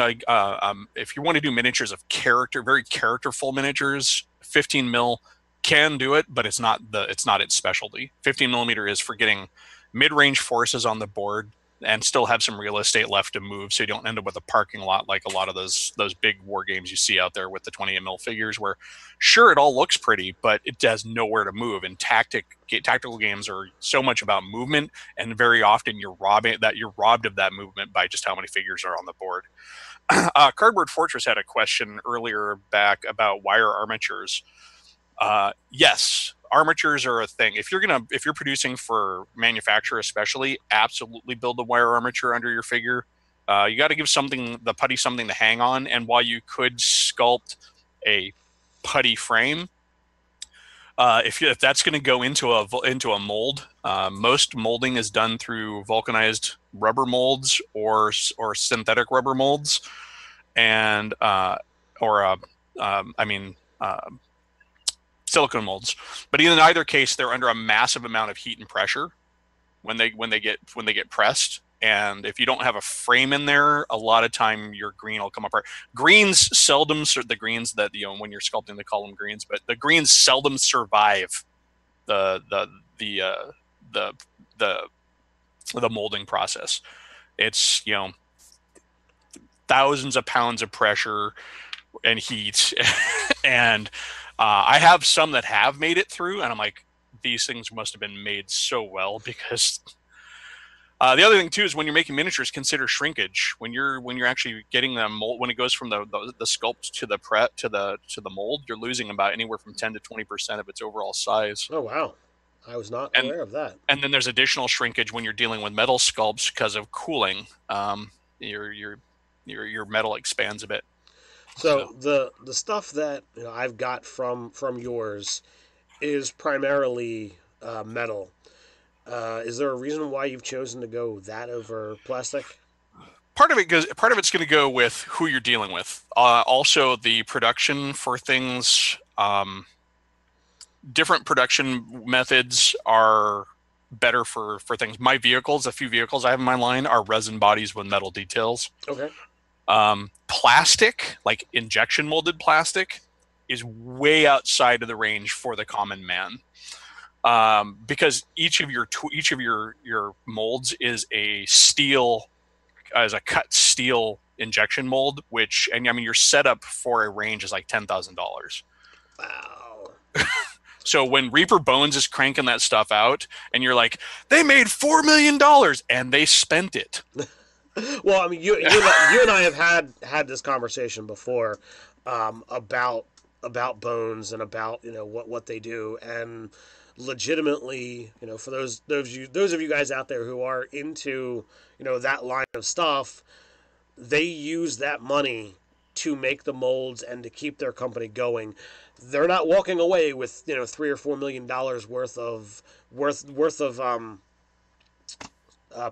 if you want to do miniatures of very characterful miniatures, 15 mil can do it, but it's not its specialty. 15 millimeter is for getting mid-range forces on the board and still have some real estate left to move, so you don't end up with a parking lot like a lot of those big war games you see out there with the 28 mil figures, where sure, it all looks pretty, but it has nowhere to move. And tactical games are so much about movement, and very often you're robbed of that movement by just how many figures are on the board. Cardboard Fortress had a question earlier back about wire armatures. Yes, armatures are a thing. If you're producing for manufacture, especially, absolutely build a wire armature under your figure. You got to give the putty something to hang on. And while you could sculpt a putty frame, if that's going to go into a mold, most molding is done through vulcanized rubber molds or synthetic rubber molds, and silicone molds. But in either case, they're under a massive amount of heat and pressure when they get pressed. And if you don't have a frame in there, a lot of time your green will come apart. Greens seldom, the greens that when you're sculpting they call them greens, but the greens seldom survive the molding process. It's thousands of pounds of pressure and heat, and I have some that have made it through, and I'm like, these things must have been made so well, because the other thing too is when you're making miniatures, consider shrinkage. When you're actually getting them mold, when it goes from the sculpt to the prep to the mold, you're losing about anywhere from 10 to 20% of its overall size. Oh wow, I was not aware of that. And then there's additional shrinkage when you're dealing with metal sculpts because of cooling. Your metal expands a bit. So the stuff that I've got from yours is primarily metal. Is there a reason why you've chosen to go that over plastic? Part of it's going to go with who you're dealing with. Also, the production for things. Different production methods are better for things. A few vehicles I have in my line are resin bodies with metal details. Okay. Plastic, like injection molded plastic, is way outside of the range for the common man, because each of your molds is a cut steel injection mold, your setup for a range is like $10,000. Wow. So when Reaper Bones is cranking that stuff out, and you're like, they made $4 million and they spent it. Well, I mean, you and I have had this conversation before about Bones and about what they do, and legitimately, for those of you guys out there who are into that line of stuff, they use that money to make the molds and to keep their company going. They're not walking away with $3 or $4 million worth of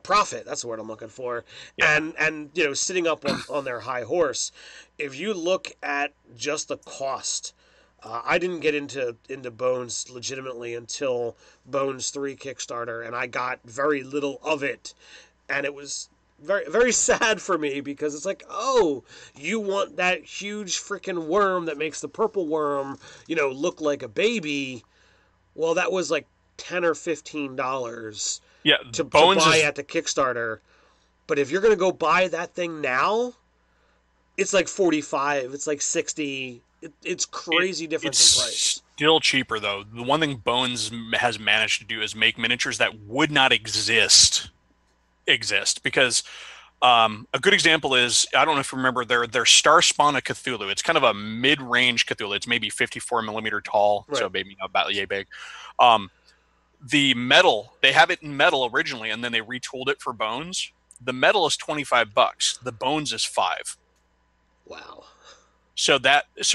profit. That's the word I'm looking for. Yeah. And sitting up on their high horse. If you look at just the cost, I didn't get into Bones legitimately until Bones 3 Kickstarter, and I got very little of it, and it was very, very sad for me, because it's like, oh, you want that huge freaking worm that makes the purple worm look like a baby. Well, that was like $10 or $15 to buy at the Kickstarter. But if you're going to go buy that thing now, it's like $45, it's like $60. It's crazy difference in price. Still cheaper, though. The one thing Bones has managed to do is make miniatures that would not exist, because a good example is, I don't know if you remember, their Star Spawn of Cthulhu. It's kind of a mid-range Cthulhu. It's maybe 54 millimeter tall, right. So maybe about yay big. The metal, they have it in metal originally, and then they retooled it for bones. The metal is $25. The bones is $5. Wow. So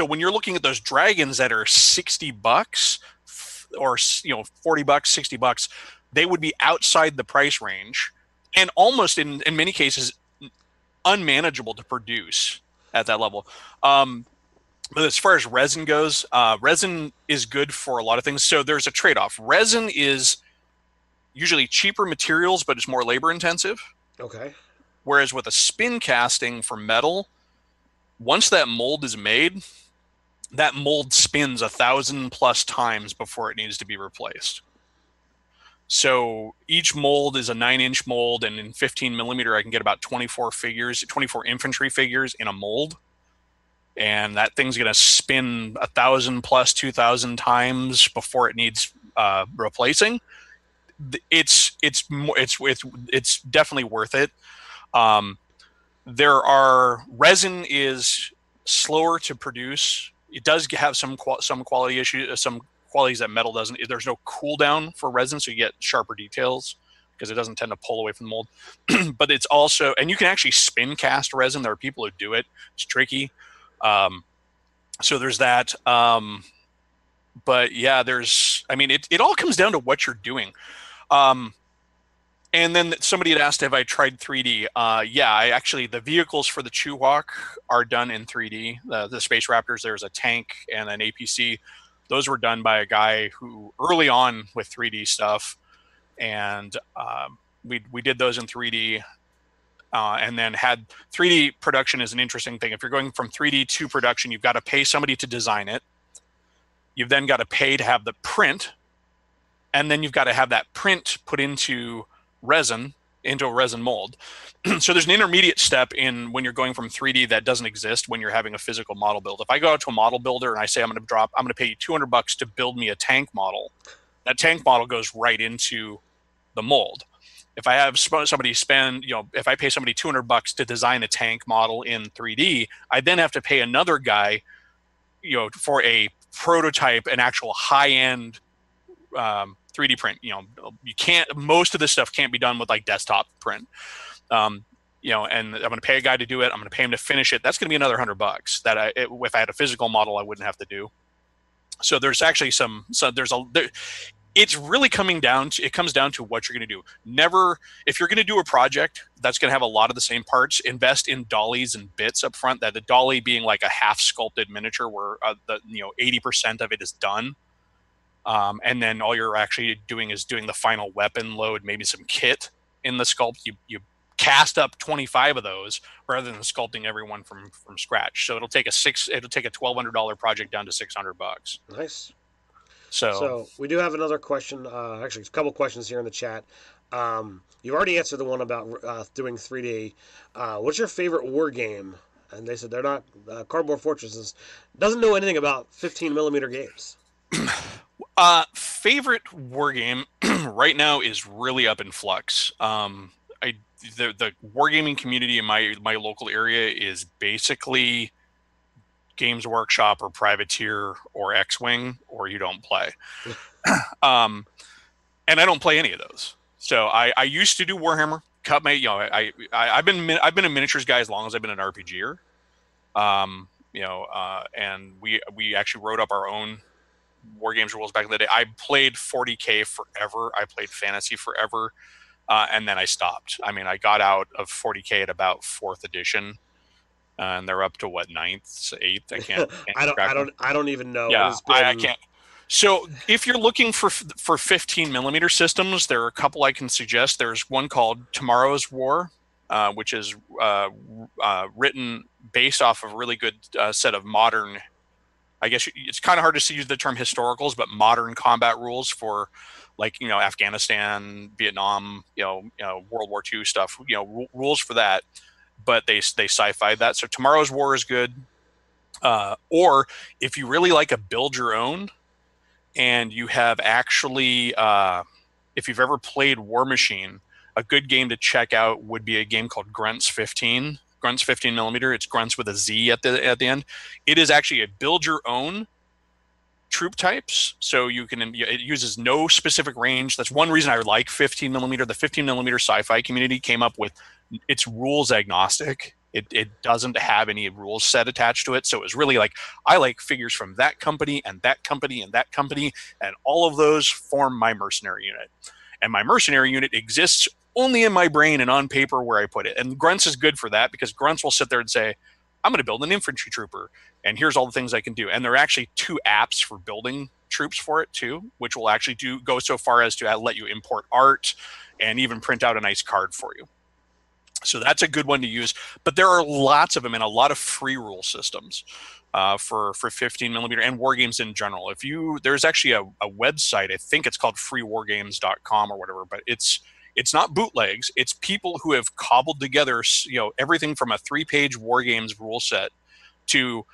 when you're looking at those dragons that are $60 or $40, $60, they would be outside the price range, and almost in many cases unmanageable to produce at that level. But as far as resin goes, resin is good for a lot of things. So there's a trade-off. Resin is usually cheaper materials, but it's more labor intensive. Okay. Whereas with a spin casting for metal, once that mold is made, that mold spins 1,000+ times before it needs to be replaced. So each mold is a 9-inch mold, and in 15 millimeter, I can get about 24 infantry figures in a mold. And that thing's going to spin 1,000+ 2,000 times before it needs replacing. It's definitely worth it. Resin is slower to produce. It does have some quality issues, some qualities that metal doesn't. There's no cooldown for resin, so you get sharper details because it doesn't tend to pull away from the mold. But it's also, and you can actually spin cast resin. There are people who do it. It's tricky. So there's that. But yeah, it all comes down to what you're doing. And then somebody had asked, have I tried 3D? Yeah, the vehicles for the Chewhawk are done in 3D. The Space Raptors, there's a tank and an APC. Those were done by a guy who early on with 3D stuff. And we did those in 3D. And then had 3D production is an interesting thing. If you're going from 3D to production, you've got to pay somebody to design it. You've then got to pay to have the print. And then you've got to have that print put into a resin mold. So there's an intermediate step in when you're going from 3D that doesn't exist when you're having a physical model build. If I go out to a model builder and I say I'm going to pay you $200 to build me a tank model, that tank model goes right into the mold. If I have somebody if I pay somebody $200 to design a tank model in 3D, I then have to pay another guy, for a prototype, an actual high-end 3D print. Most of this stuff can't be done with like desktop print. And I'm going to pay a guy to do it. I'm going to pay him to finish it. That's going to be another $100 that if I had a physical model, I wouldn't have to do. So there's actually it's really comes down to what you're going to do. If you're going to do a project that's going to have a lot of the same parts, invest in dollies and bits up front. That the dolly being like a half sculpted miniature where 80% of it is done. And then all you're actually doing is doing the final weapon load, maybe some kit in the sculpt. You cast up 25 of those rather than sculpting everyone from scratch. So it'll take a $1,200 project down to $600. Nice. So we do have another question. Actually, a couple questions here in the chat. You've already answered the one about doing 3D. What's your favorite war game? And they said they're not Cardboard Fortresses. Doesn't know anything about 15 millimeter games. Favorite war game right now is really up in flux. The wargaming community in my local area is basically Games Workshop or Privateer or X-Wing, or you don't play. And I don't play any of those. So I used to do Warhammer. I've been a miniatures guy as long as I've been an RPGer. And we actually wrote up our own war games rules back in the day. I played 40K forever. I played fantasy forever. And then I stopped. I got out of 40K at about 4th edition. And they're up to what, 9th, 8th? I can't I don't even know. Yeah, I can't. So if you're looking for 15 millimeter systems, there are a couple I can suggest. There's one called Tomorrow's War, which is written based off of a really good set of modern, I guess it's kind of hard to use the term historicals, but modern combat rules for Afghanistan, Vietnam, World War II stuff, rules for that. But they sci-fi that. So Tomorrow's War is good. Or if you really like a build your own, and you have actually, if you've ever played War Machine, a good game to check out would be a game called Grunts 15. Grunts 15 millimeter. It's Grunts with a Z at the end. It is actually a build your own troop types, so you can it uses no specific range. That's one reason I like 15 millimeter. The 15 millimeter sci-fi community came up with it's rules agnostic. It doesn't have any rules set attached to it, so it was really like I like figures from that company and that company and that company, and all of those form my mercenary unit. And my mercenary unit exists only in my brain and on paper where I put it. And Grunts is good for that because Grunts will sit there and say, I'm going to build an infantry trooper, and here's all the things I can do. And there are actually 2 apps for building troops for it too, which will actually go so far as to let you import art and even print out a nice card for you. So that's a good one to use. But there are lots of them and a lot of free rule systems for 15 millimeter and war games in general. There's actually a website, I think it's called freewargames.com or whatever, but it's not bootlegs. It's people who have cobbled together, everything from a 3-page war games rule set to,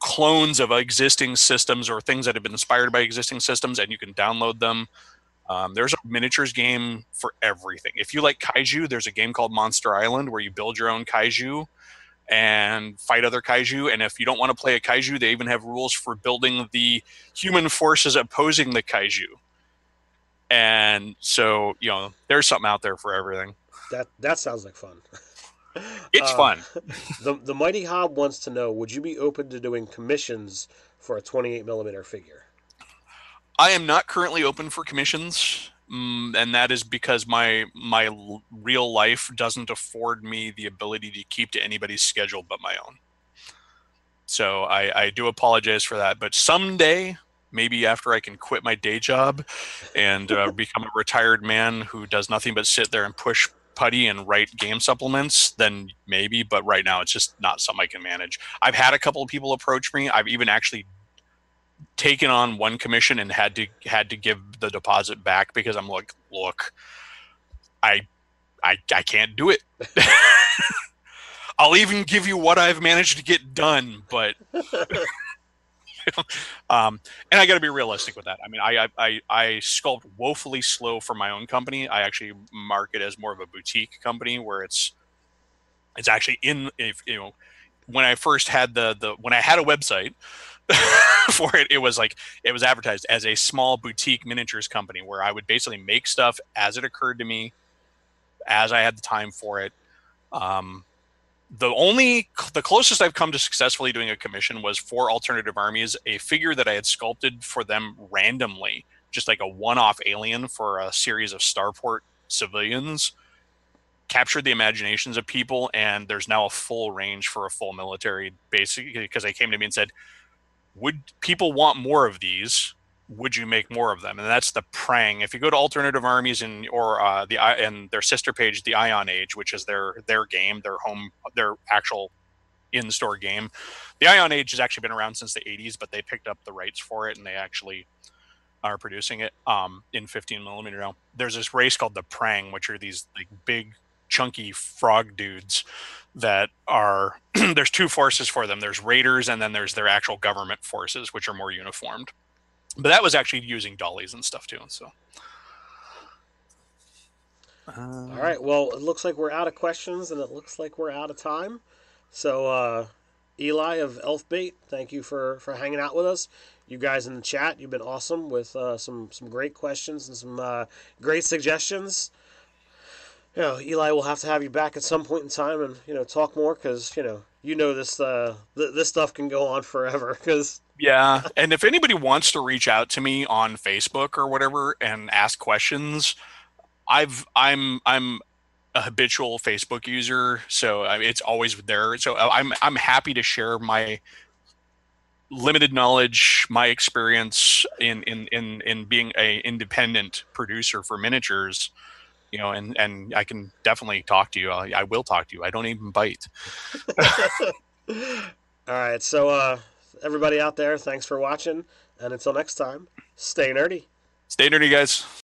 clones of existing systems or things that have been inspired by existing systems, and you can download them. There's a miniatures game for everything. If you like kaiju, there's a game called Monster Island where you build your own kaiju and fight other kaiju. And if you don't want to play a kaiju, they even have rules for building the human forces opposing the kaiju. And so, there's something out there for everything. That sounds like fun. It's fun. The Mighty Hob wants to know, would you be open to doing commissions for a 28 millimeter figure? I am not currently open for commissions, and that is because my real life doesn't afford me the ability to keep to anybody's schedule but my own. So I do apologize for that. But someday, maybe after I can quit my day job and become a retired man who does nothing but sit there and push putty and write game supplements, then maybe. But right now, it's just not something I can manage. I've had a couple of people approach me. I've even actually taken on one commission and had to give the deposit back because I'm like, look, I can't do it. I'll even give you what I've managed to get done, but and I got to be realistic with that. I mean, I sculpt woefully slow for my own company. I actually market as more of a boutique company where it's actually when I first had when I had a website for it, it was advertised as a small boutique miniatures company where I would basically make stuff as it occurred to me, as I had the time for it. The closest I've come to successfully doing a commission was for Alternative Armies, a figure that I had sculpted for them randomly, just like a one-off alien for a series of starport civilians, captured the imaginations of people, and there's now a full range for a full military, basically, because they came to me and said, would people want more of these? Would you make more of them? And that's the Prang. If you go to Alternative Armies and their sister page, the Ion Age, which is their game, their actual in-store game. The Ion Age has actually been around since the 80s, but they picked up the rights for it and they actually are producing it in 15 millimeter now. There's this race called the Prang, which are these like big chunky frog dudes that are there's 2 forces for them. There's raiders and then there's their actual government forces, which are more uniformed. But that was actually using dollies and stuff too. So, all right. Well, it looks like we're out of questions, and it looks like we're out of time. So, Eli of Elfbait, thank you for hanging out with us. You guys in the chat, you've been awesome with some great questions and some great suggestions. Eli, will have to have you back at some point in time and talk more because this stuff can go on forever. Because yeah, and if anybody wants to reach out to me on Facebook or whatever and ask questions, I'm a habitual Facebook user, so it's always there. So I'm happy to share my limited knowledge, my experience in being a independent producer for miniatures. And I can definitely talk to you. I will talk to you. I don't even bite. All right. So, everybody out there, thanks for watching. And until next time, stay nerdy. Stay nerdy, guys.